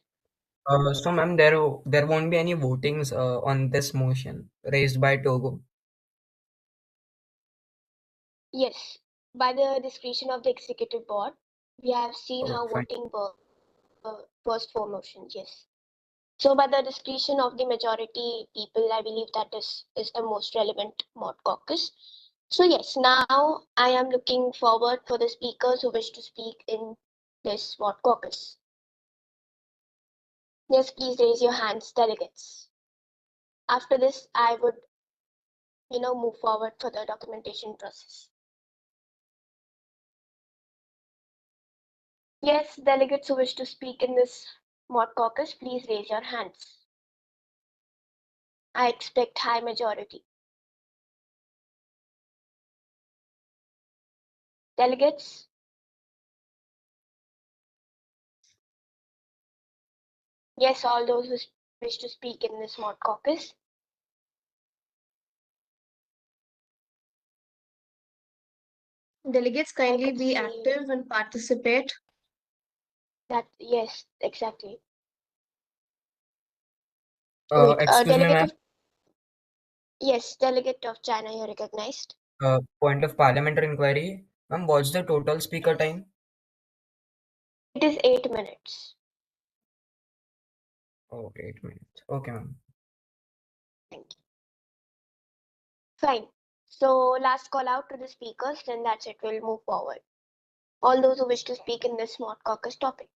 So, ma'am, there won't be any votings on this motion raised by Togo. Yes, by the discretion of the executive board, we have seen how Fine. voting first 4 motions. Yes. So by the discretion of the majority people, I believe that this is the most relevant mod caucus. So yes, now I am looking forward for the speakers who wish to speak in this mod caucus. Yes, please raise your hands, delegates. After this, I would, move forward for the documentation process. Yes, delegates who wish to speak in this mod caucus, please raise your hands. I expect high majority. Delegates? Yes, all those who wish to speak in this mod caucus. Delegates, kindly be active and participate. Yes, exactly. Excuse me, ma'am. Yes, Delegate of China, you're recognized. Point of parliamentary inquiry. Ma'am, what's the total speaker time? It is 8 minutes. Oh, 8 minutes. Okay, ma'am. Thank you. Fine. So last call out to the speakers, then that's it. We'll move forward. All those who wish to speak in this smart caucus topic.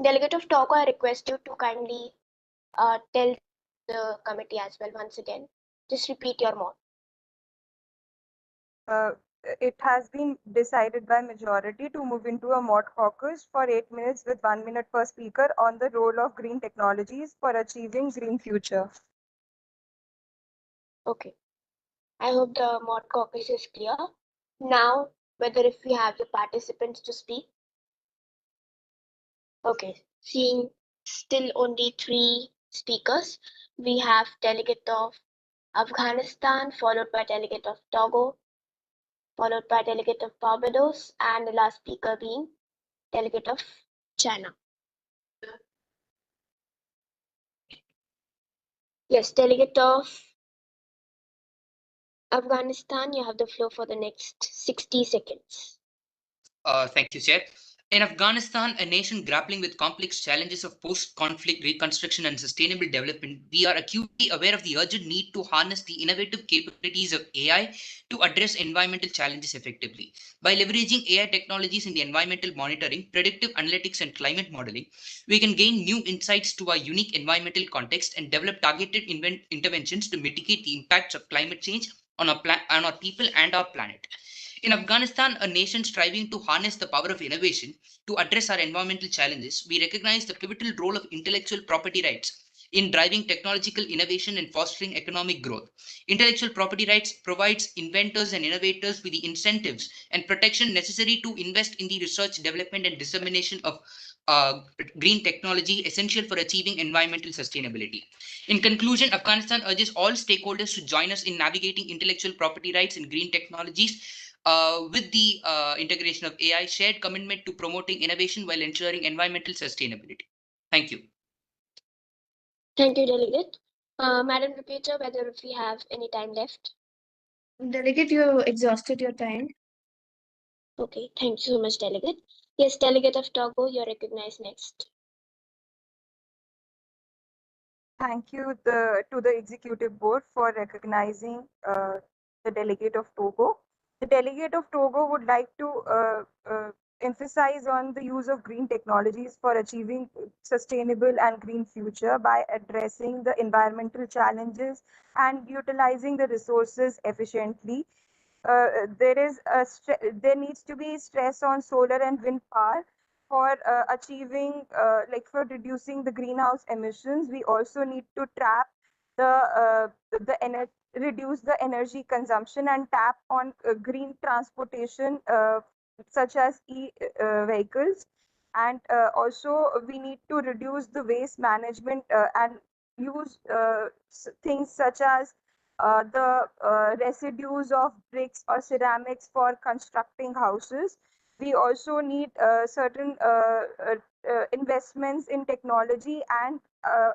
Delegate of Togo, I request you to kindly tell the committee as well once again. Just repeat your mod. It has been decided by majority to move into a mod caucus for 8 minutes with 1 minute per speaker on the role of green technologies for achieving green future. Okay. I hope the mod caucus is clear. Now, whether if we have the participants to speak. Okay, seeing still only 3 speakers, we have delegate of Afghanistan, followed by delegate of Togo, followed by delegate of Barbados, and the last speaker being delegate of China. Yes, delegate of Afghanistan, you have the floor for the next 60 seconds. Thank you, Chair. In Afghanistan, a nation grappling with complex challenges of post-conflict reconstruction and sustainable development, we are acutely aware of the urgent need to harness the innovative capabilities of AI to address environmental challenges effectively. By leveraging AI technologies in the environmental monitoring, predictive analytics, and climate modeling, we can gain new insights to our unique environmental context and develop targeted interventions to mitigate the impacts of climate change on our people and our planet. In Afghanistan, a nation striving to harness the power of innovation to address our environmental challenges, we recognize the pivotal role of intellectual property rights in driving technological innovation and fostering economic growth. Intellectual property rights provides inventors and innovators with the incentives and protection necessary to invest in the research, development, and dissemination of green technology essential for achieving environmental sustainability. In conclusion, Afghanistan urges all stakeholders to join us in navigating intellectual property rights and green technologies with the integration of AI, shared commitment to promoting innovation while ensuring environmental sustainability. Thank you. Thank you, Delegate. Madam Repeater, whether if we have any time left. Delegate, you exhausted your time. Okay, thank you so much, Delegate. Yes, Delegate of Togo, you're recognized next. Thank you to the executive board for recognizing the delegate of Togo. The delegate of Togo would like to emphasize on the use of green technologies for achieving sustainable and green future by addressing the environmental challenges and utilizing the resources efficiently. There needs to be stress on solar and wind power for achieving like for reducing the greenhouse emissions. We also need to trap the energy, reduce the energy consumption, and tap on green transportation such as vehicles. And also we need to reduce the waste management and use things such as the residues of bricks or ceramics for constructing houses. We also need certain investments in technology, and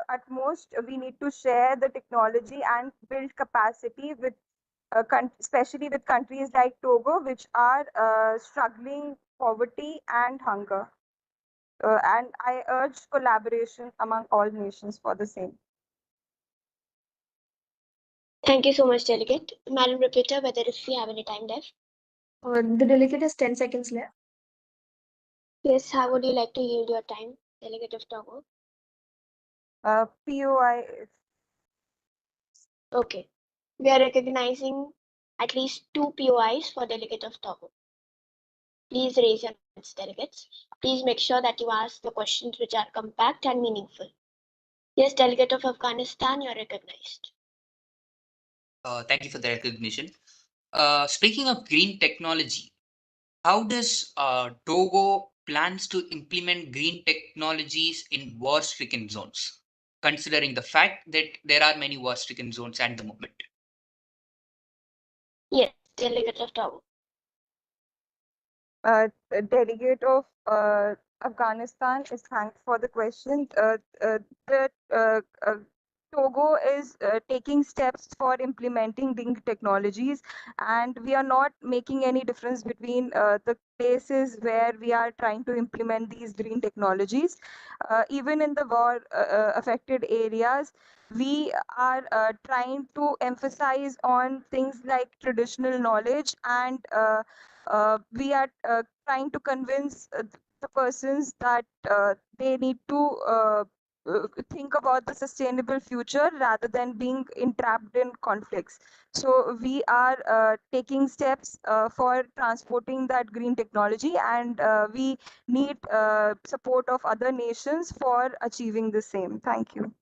at most we need to share the technology and build capacity with especially with countries like Togo, which are struggling poverty and hunger. And I urge collaboration among all nations for the same. Thank you so much, Delegate. Madam Repeater, whether if we have any time left. The delegate has 10 seconds left. Yes, how would you like to yield your time, Delegate of Togo? POI. Okay. We are recognizing at least 2 POIs for Delegate of Togo. Please raise your hands, delegates. Please make sure that you ask the questions which are compact and meaningful. Yes, Delegate of Afghanistan, you're recognized. Thank you for the recognition. Speaking of green technology, how does Togo plans to implement green technologies in war-stricken zones, considering the fact that there are many war-stricken zones at the moment? Yes, Delegate of Togo. Delegate of Afghanistan is thanked for the question. The Togo is taking steps for implementing green technologies, and we are not making any difference between the places where we are trying to implement these green technologies. Even in the war affected areas, we are trying to emphasize on things like traditional knowledge, and we are trying to convince the persons that they need to think about the sustainable future rather than being entrapped in conflicts. So we are taking steps for transporting that green technology, and we need support of other nations for achieving the same. Thank you.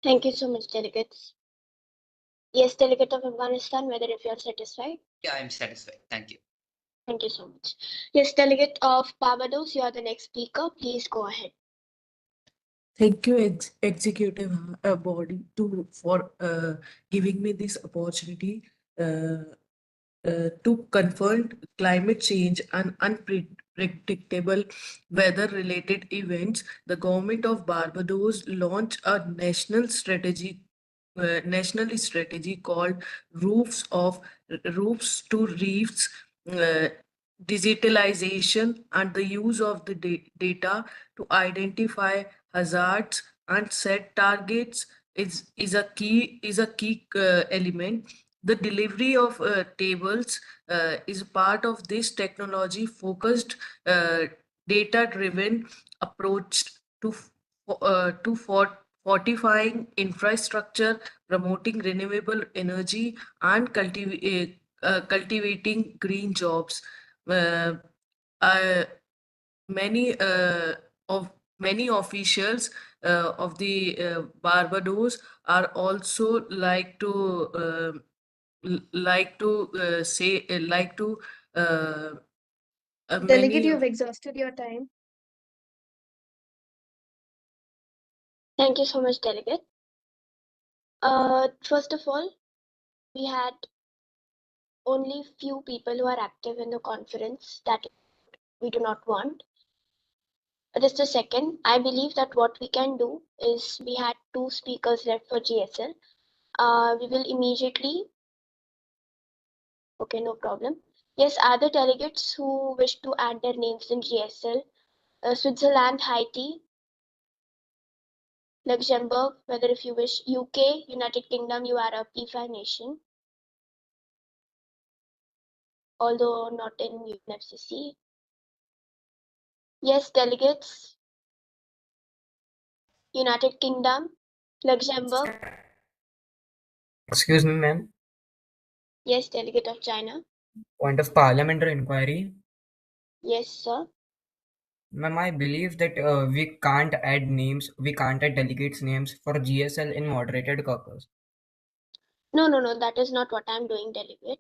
Thank you so much, delegates. Yes, delegate of Afghanistan, whether if you are satisfied. Yeah, I'm satisfied. Thank you. Thank you so much. Yes, delegate of Barbados, you are the next speaker. Please go ahead. Thank you, executive body, for giving me this opportunity to confront climate change and unpredictable weather-related events. The government of Barbados launched a national strategy called Roofs to Reefs. Digitalization and the use of the data to identify hazards and set targets is a key element. The delivery of tables is part of this technology focused, data driven approach to fortifying infrastructure, promoting renewable energy, and cultivating green jobs. Uh, uh, many of many officials of the Barbados are also like to uh, Delegate, many you of have exhausted your time. Thank you so much, delegate. First of all, we had only few people who are active in the conference that we do not want. Just a second. I believe that what we can do is we had 2 speakers left for GSL. We will immediately. Okay, no problem. Yes, other delegates who wish to add their names in GSL, Switzerland, Haiti, Luxembourg, whether if you wish, UK, United Kingdom, you are a P5 nation, although not in UNFCC. Yes, delegates, United Kingdom, Luxembourg. Excuse me, ma'am. Yes, delegate of China. Point of parliamentary inquiry. Yes, sir. Ma'am, I believe that we can't add names, we can't add delegates' names for GSL in moderated caucus. No, that is not what I'm doing, delegate.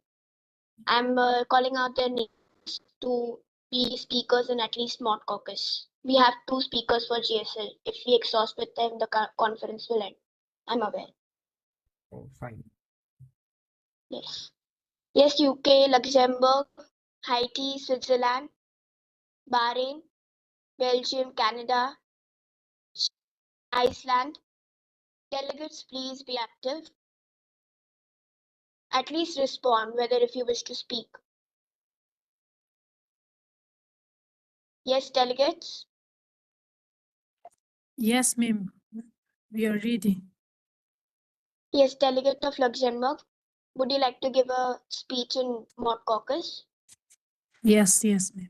I'm calling out their names to be speakers in at least mod caucus. We have 2 speakers for GSL. If we exhaust with them, the conference will end. I'm aware. Oh, fine. Yes. Yes, UK, Luxembourg, Haiti, Switzerland, Bahrain, Belgium, Canada, Iceland. Delegates, please be active. At least respond whether if you wish to speak. Yes, delegates. Yes, ma'am. We are ready. Yes, delegate of Luxembourg. Would you like to give a speech in mod caucus? Yes, ma'am.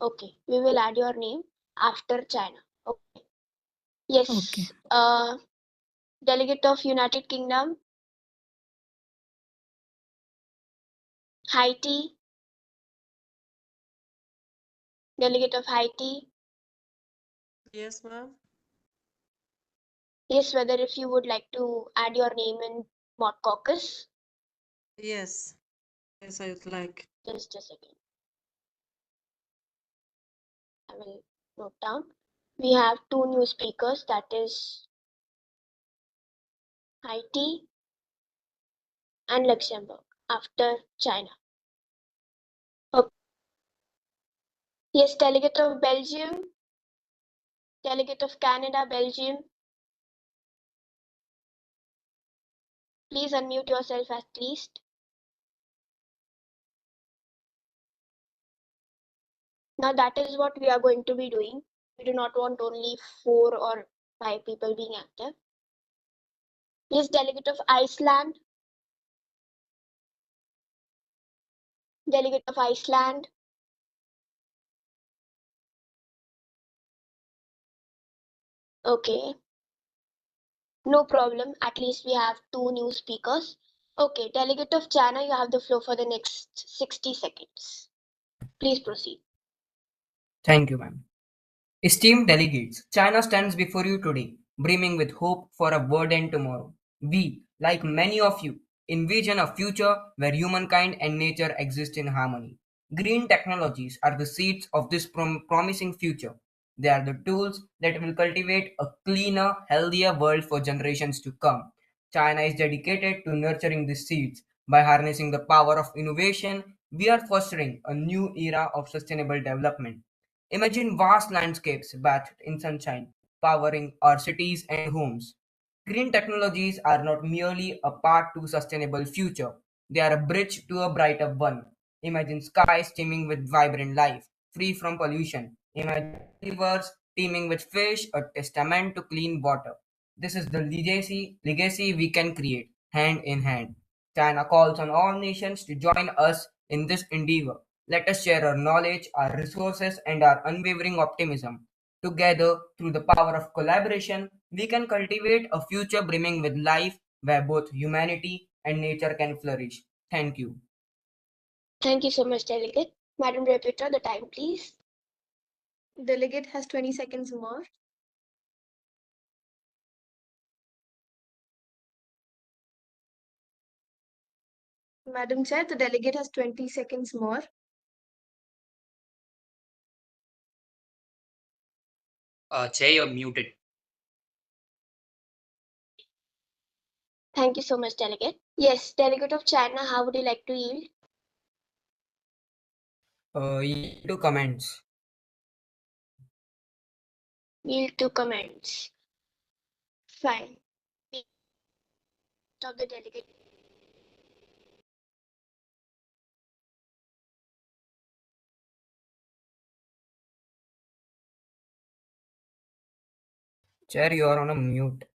Okay, we will add your name after China. Okay. Yes. Okay. Delegate of United Kingdom, Haiti. Delegate of Haiti. Yes, ma'am. Yes, whether if you would like to add your name in mod caucus. Yes. Yes, I would like. Just a second. I will note down. We have 2 new speakers, that is Haiti and Luxembourg after China. Okay. Yes, delegate of Belgium, delegate of Canada, Belgium. Please unmute yourself at least. Now that is what we are going to be doing. We do not want only 4 or 5 people being active. Yes, delegate of Iceland. Delegate of Iceland. Okay. No problem. At least we have 2 new speakers. Okay, delegate of China, you have the floor for the next 60 seconds. Please proceed. Thank you, ma'am. Esteemed delegates, China stands before you today, brimming with hope for a world end tomorrow. We, like many of you, envision a future where humankind and nature exist in harmony. Green technologies are the seeds of this promising future. They are the tools that will cultivate a cleaner, healthier world for generations to come. China is dedicated to nurturing these seeds. By harnessing the power of innovation, we are fostering a new era of sustainable development. Imagine vast landscapes bathed in sunshine, powering our cities and homes. Green technologies are not merely a path to a sustainable future, they are a bridge to a brighter one. Imagine skies teeming with vibrant life, free from pollution. Imagine rivers teeming with fish, a testament to clean water. This is the legacy we can create, hand in hand. China calls on all nations to join us in this endeavor. Let us share our knowledge, our resources, and our unwavering optimism. Together, through the power of collaboration, we can cultivate a future brimming with life where both humanity and nature can flourish. Thank you. Thank you so much, delegate. Madam Repeater, the time, please. Delegate has 20 seconds more. Madam Chair, the delegate has 20 seconds more. Chair, you're muted. Thank you so much, delegate. Yes, delegate of China, how would you like to yield? Yield to comments. Yield to comments. Fine. Of the delegate. Chair, you are on a mute.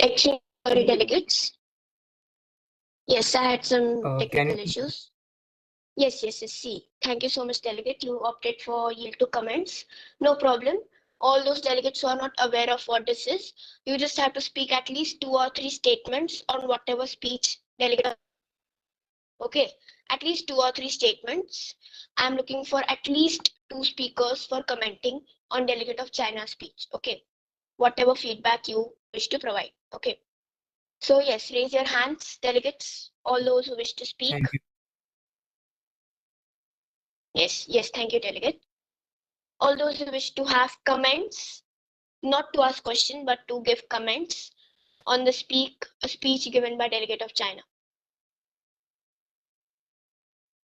Exchange delegates. Yes, I had some Can technical you issues. Yes. See, thank you so much, delegate. You opted for yield to comments. No problem. All those delegates who are not aware of what this is, you just have to speak at least 2 or 3 statements on whatever speech delegate. Okay, at least 2 or 3 statements. I'm looking for at least 2 speakers for commenting on delegate of China speech. Okay, whatever feedback you wish to provide. Okay. So yes, raise your hands, delegates, all those who wish to speak. Thank you. Yes, thank you, delegate. All those who wish to have comments, not to ask question, but to give comments on the speech given by delegate of China.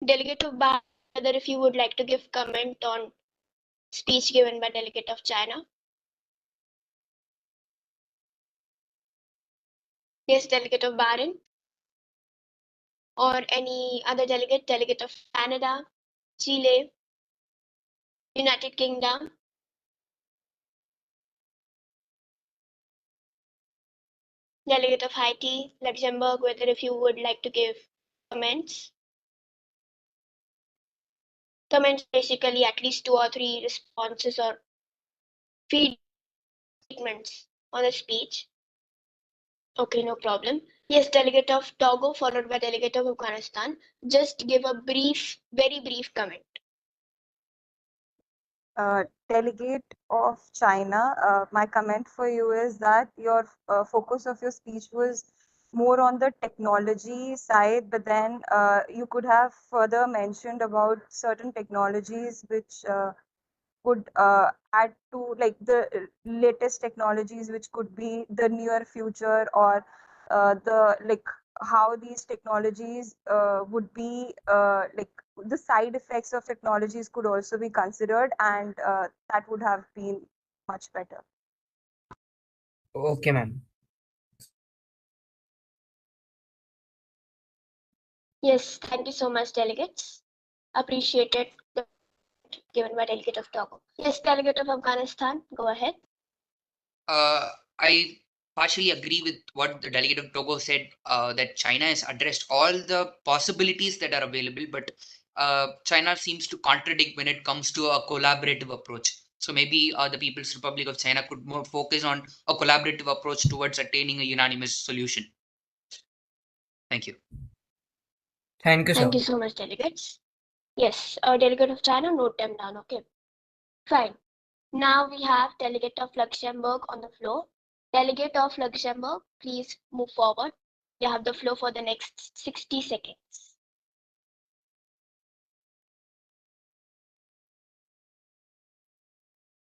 Delegate of Bharat, whether if you would like to give comment on speech given by delegate of China. Yes, delegate of Bahrain. Or any other delegate of Canada, Chile, United Kingdom. Delegate of Haiti, Luxembourg, whether if you would like to give comments. Comments basically at least 2 or 3 responses or statements on the speech. Okay, no problem. Yes, delegate of Togo followed by delegate of Afghanistan. Just give a brief, very brief comment. Delegate of China, my comment for you is that your focus of your speech was more on the technology side, but then you could have further mentioned about certain technologies which could add to like the latest technologies which could be the near future or the like how these technologies would be like the side effects of technologies could also be considered, and that would have been much better. Okay, ma'am. Yes, thank you so much, delegates. Appreciated the given by delegate of Togo. Yes, delegate of Afghanistan, go ahead. I partially agree with what the delegate of Togo said, that China has addressed all the possibilities that are available, but China seems to contradict when it comes to a collaborative approach. So maybe the People's Republic of China could more focus on a collaborative approach towards attaining a unanimous solution. Thank you. Thank you, sir. Thank you so much, delegates. Yes, delegate of China, note them down, okay? Fine. Now we have delegate of Luxembourg on the floor. Delegate of Luxembourg, please move forward. You have the floor for the next 60 seconds.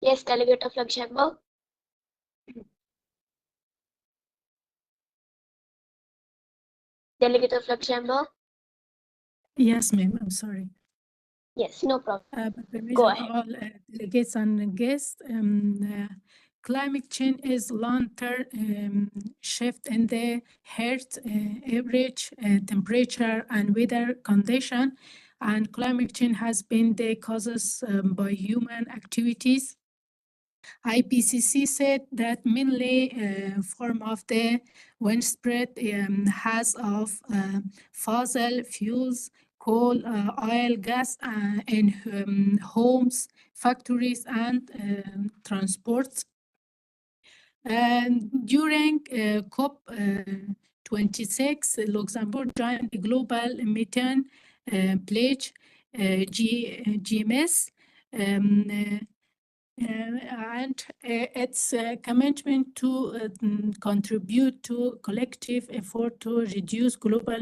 Yes, delegate of Luxembourg. Delegate of Luxembourg. Yes, ma'am. I'm sorry. Yes, no problem. But permission Go ahead. all delegates and guests. Climate change is long-term shift in the Earth average temperature and weather condition, and climate change has been the causes by human activities. IPCC said that mainly form of the widespread has of fossil fuels, coal, oil, gas in homes, factories, and transports. And during COP26, Luxembourg joined the global methane pledge, GMS. And its commitment to contribute to collective effort to reduce global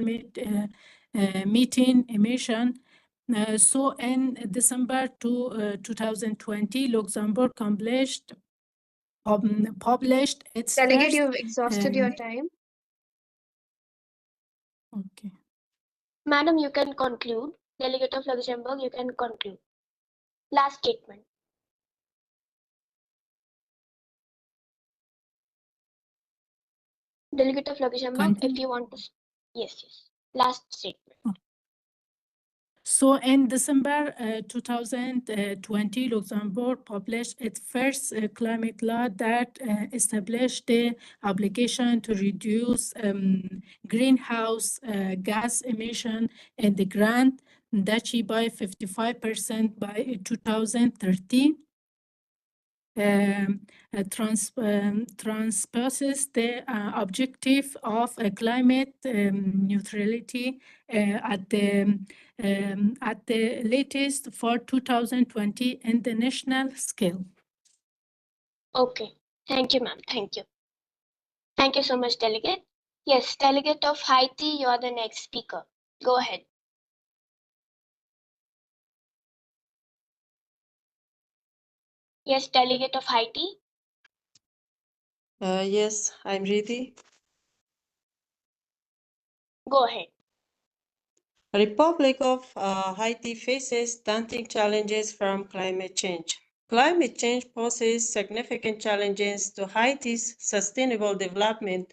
methane emission. So in December 2020, Luxembourg published its Delegate, first. you've exhausted your time. Okay. Madam, you can conclude. Delegate of Luxembourg, you can conclude. Last statement. Delegate of Luxembourg, if you want to. Yes. Last statement. So in December 2020, Luxembourg published its first climate law that established the obligation to reduce greenhouse gas emission in the Grand Duchy by 55% by 2030. Transposes the objective of climate neutrality at the latest for 2020 in the national scale. Okay. Thank you, ma'am. Thank you. Thank you so much, delegate. Yes, delegate of Haiti, you are the next speaker. Go ahead. Yes, delegate of Haiti. Yes, I'm ready. Go ahead. Republic of Haiti faces daunting challenges from climate change. Climate change poses significant challenges to Haiti's sustainable development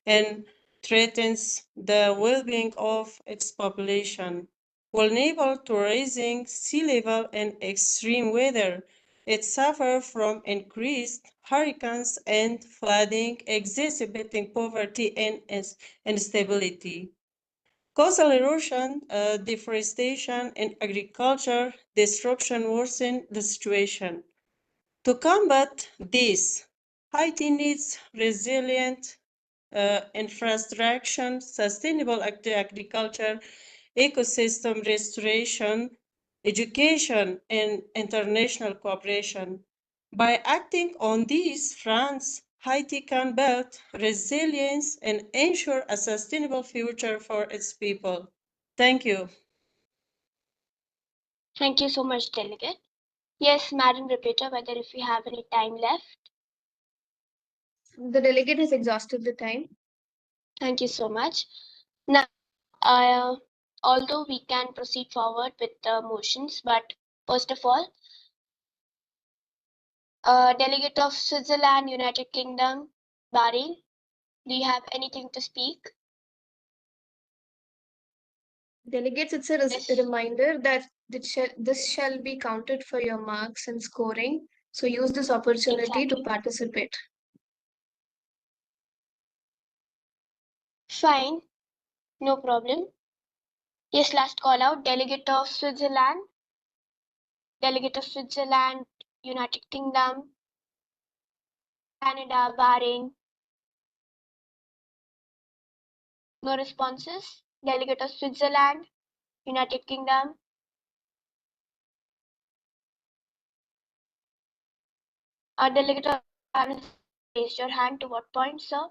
and threatens the well-being of its population. Vulnerable to rising sea level and extreme weather, it suffers from increased hurricanes and flooding, exacerbating poverty and instability. Coastal erosion, deforestation, and agriculture disruption worsen the situation. To combat this, Haiti needs resilient infrastructure, sustainable agriculture, ecosystem restoration, education, and international cooperation. By acting on these fronts, Haiti can build resilience and ensure a sustainable future for its people. Thank you. Thank you so much, delegate. Yes, Madam Repeater, whether if we have any time left. The delegate has exhausted the time. Thank you so much. Now, although we can proceed forward with the motions, but first of all, delegate of Switzerland, United Kingdom, Bahrain, do you have anything to speak? Delegates, it's a Yes. reminder that this shall be counted for your marks and scoring. So use this opportunity to participate. Fine, no problem. Yes, last call out. Delegate of Switzerland, United Kingdom, Canada, Bahrain. No responses. Delegate of Switzerland, United Kingdom. Delegate of Afghanistan, raise your hand. To what point, sir?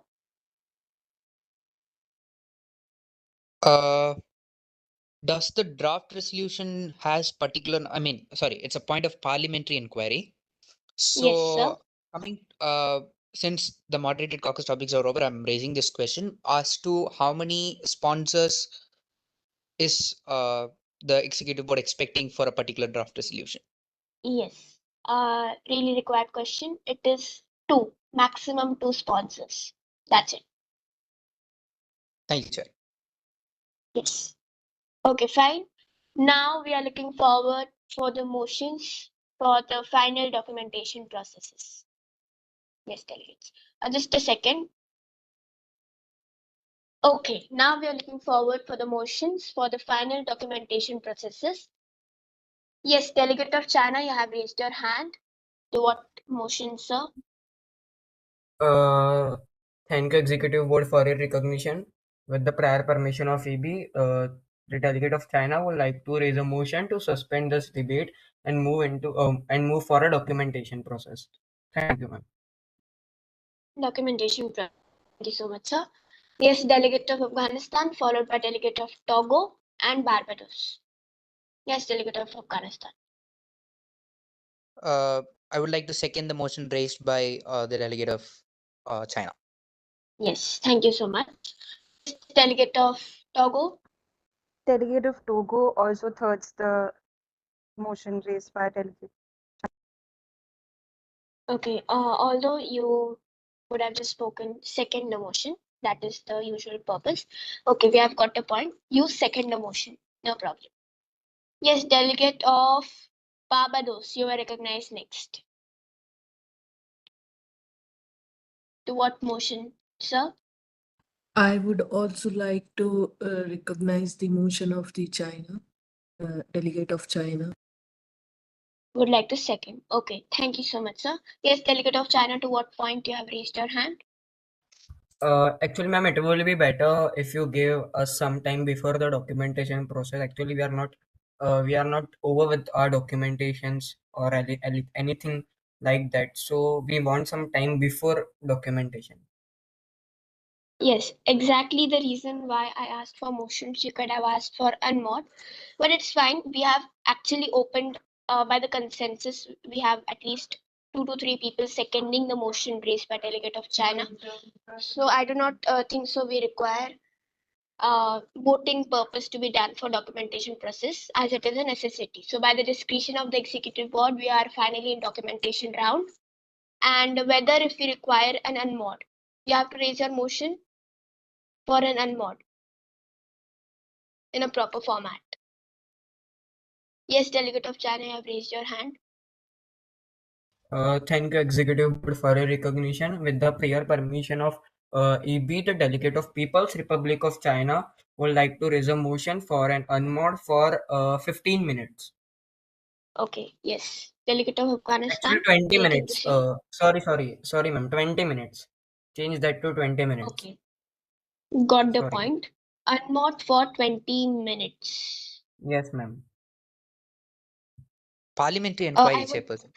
Does the draft resolution has particular, it's a point of parliamentary inquiry. So Yes, sir. coming, since the moderated caucus topics are over, I'm raising this question as to how many sponsors is the executive board expecting for a particular draft resolution? Yes. Really required question. It is two, maximum two sponsors. That's it. Thank you, Chair. Yes. Okay, fine. Now we are looking forward for the motions for the final documentation processes. Yes, delegates. Just a second. Okay, now we are looking forward for the motions for the final documentation processes. Yes, delegate of China, you have raised your hand. To what motion, sir? Thank you, Executive Board, for your recognition. With the prior permission of EB, the delegate of China would like to raise a motion to suspend this debate and move for a documentation process. Thank you, ma'am. Documentation process. Thank you so much, sir. Yes, delegate of Afghanistan, followed by delegate of Togo and Barbados. Yes, delegate of Afghanistan. I would like to second the motion raised by the delegate of China. Yes, thank you so much. Delegate of Togo. Delegate of Togo also thirds the motion raised by delegate. Okay, although you would have just spoken second the motion, that is the usual purpose. Okay, we have got a point. You second the motion, no problem. Yes, delegate of Barbados, you are recognized next. To what motion, sir? I would also like to recognize the motion of the China, delegate of China. Would like to second. Okay, thank you so much, sir. Yes, delegate of China, to what point you have raised your hand? Actually, ma'am, it will be better if you give us some time before the documentation process. Actually, we are not over with our documentations or anything like that. So we want some time before documentation. Yes, exactly the reason why I asked for motions. You could have asked for unmod, but it's fine. We have actually opened by the consensus. We have at least 2 to 3 people seconding the motion raised by delegate of China. So I do not think so. We require voting purpose to be done for documentation process as it is a necessity. So by the discretion of the executive board, we are finally in documentation round. And whether if we require an unmod, you have to raise your motion for an unmod in a proper format. Yes, delegate of China, you have raised your hand. Thank you, Executive Board, for your recognition. With the prior permission of EB, the delegate of People's Republic of China would like to raise a motion for an unmod for 15 minutes. Okay, yes. Delegate of Afghanistan. Actually, 20 anything minutes. to say? Sorry, ma'am. 20 minutes. Change that to 20 minutes. Okay, got the Sorry. point. Unmod for 20 minutes. Yes, ma'am. Parliamentary inquiry, I would, Chairperson.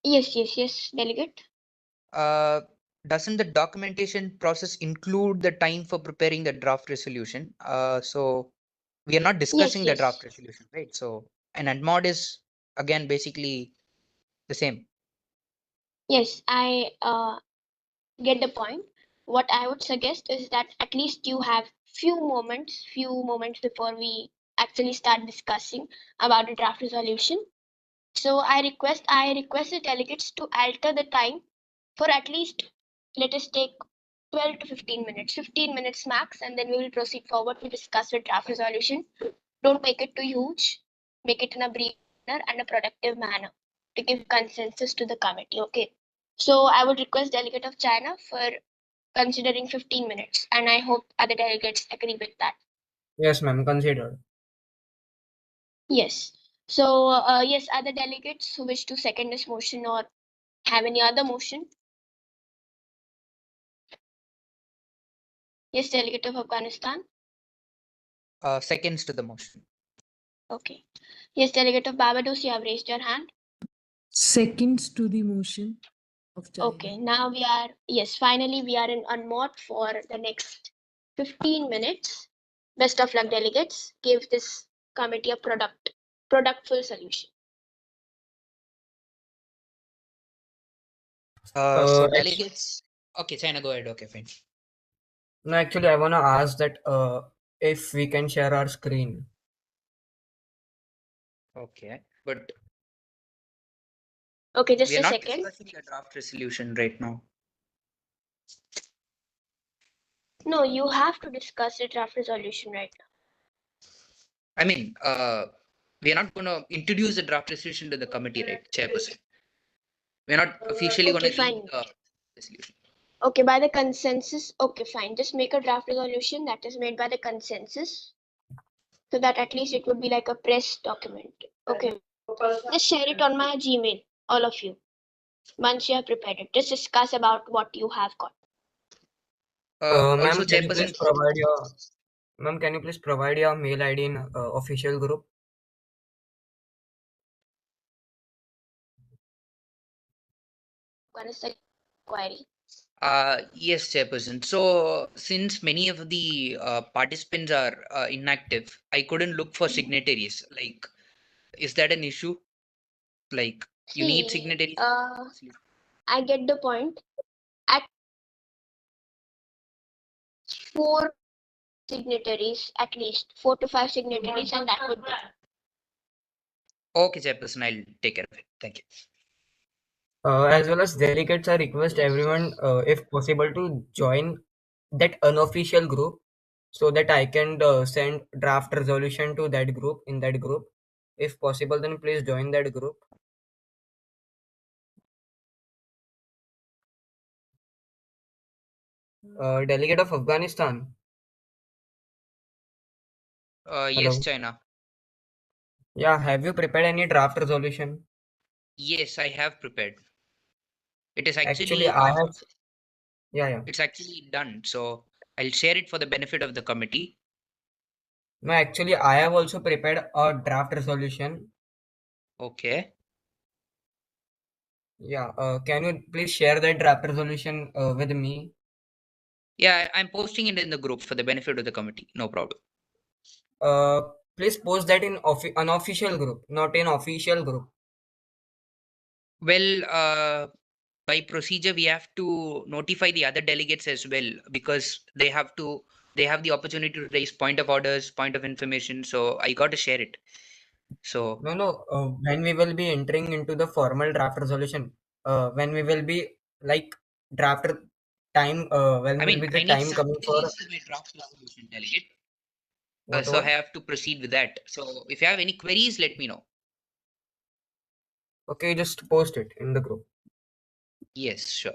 yes, delegate. Doesn't the documentation process include the time for preparing the draft resolution? So we are not discussing the draft resolution, right? So an unmod is again basically the same. Yes, I get the point. What I would suggest is that at least you have few moments before we actually start discussing about the draft resolution. So I request the delegates to alter the time for at least, let us take 12 to 15 minutes, 15 minutes max, and then we will proceed forward to discuss the draft resolution. Don't make it too huge. Make it in a brief manner and a productive manner to give consensus to the committee. Okay. So I would request Delegate of China for considering 15 minutes, and I hope other delegates agree with that. Yes, ma'am, considered. Yes. So, yes, other delegates who wish to second this motion or have any other motion? Yes, Delegate of Afghanistan. Seconds to the motion. Okay. Yes, Delegate of Barbados, you have raised your hand. Seconds to the motion of China. Okay, now we are, yes, finally we are in unmod for the next 15 minutes. Best of luck, delegates. Give this committee a productful solution. So Actually, delegates. Okay, China, go ahead. Okay, fine. no, actually, I wanna ask that if we can share our screen. Okay, but Okay, just we are a not second. discussing the draft resolution right now. No, you have to discuss the draft resolution right now. I mean, we are not going to introduce the draft resolution to the committee, right, Chairperson? We are not officially going Okay, to fine. read the resolution. Okay, by the consensus. Okay, fine. Just make a draft resolution that is made by the consensus, so that at least it would be like a press document. Okay. Just share it on my Gmail, all of you. Once you have prepared it, just discuss about what you have got. Ma'am, Also, can you please Chairperson, provide your ma'am? Can you please provide your mail ID in official group? Afghanistan inquiry. yes, Chairperson. So, since many of the participants are inactive, I couldn't look for signatories. Like, is that an issue? Like, you need See, signatories? I get the point. At 4 signatories, at least 4 to 5 signatories, and that would be. Okay, Chairperson, I'll take care of it. Thank you. As well as delegates, I request everyone, if possible, to join that unofficial group so that I can send draft resolution to that group. In that group, if possible, then please join that group. Delegate of Afghanistan. Yes, Hello. China. Yeah, have you prepared any draft resolution? Yes, I have prepared. It is Actually, actually I have. Yeah. it's actually done. So I'll share it for the benefit of the committee. No, actually, I have also prepared a draft resolution. Okay. Yeah. Can you please share that draft resolution with me? Yeah, I'm posting it in the group for the benefit of the committee. No problem. Please post that in unofficial group, not in official group. Well, by procedure, we have to notify the other delegates as well because they have the opportunity to raise point of orders, point of information. So I got to share it. So No. When we will be entering into the formal draft resolution, when we will be like draft time, when I will mean, be the I need time coming for signatories to my draft resolution, delegate. what? So I have to proceed with that. So if you have any queries, let me know. Okay, just post it in the group. Yes, sure.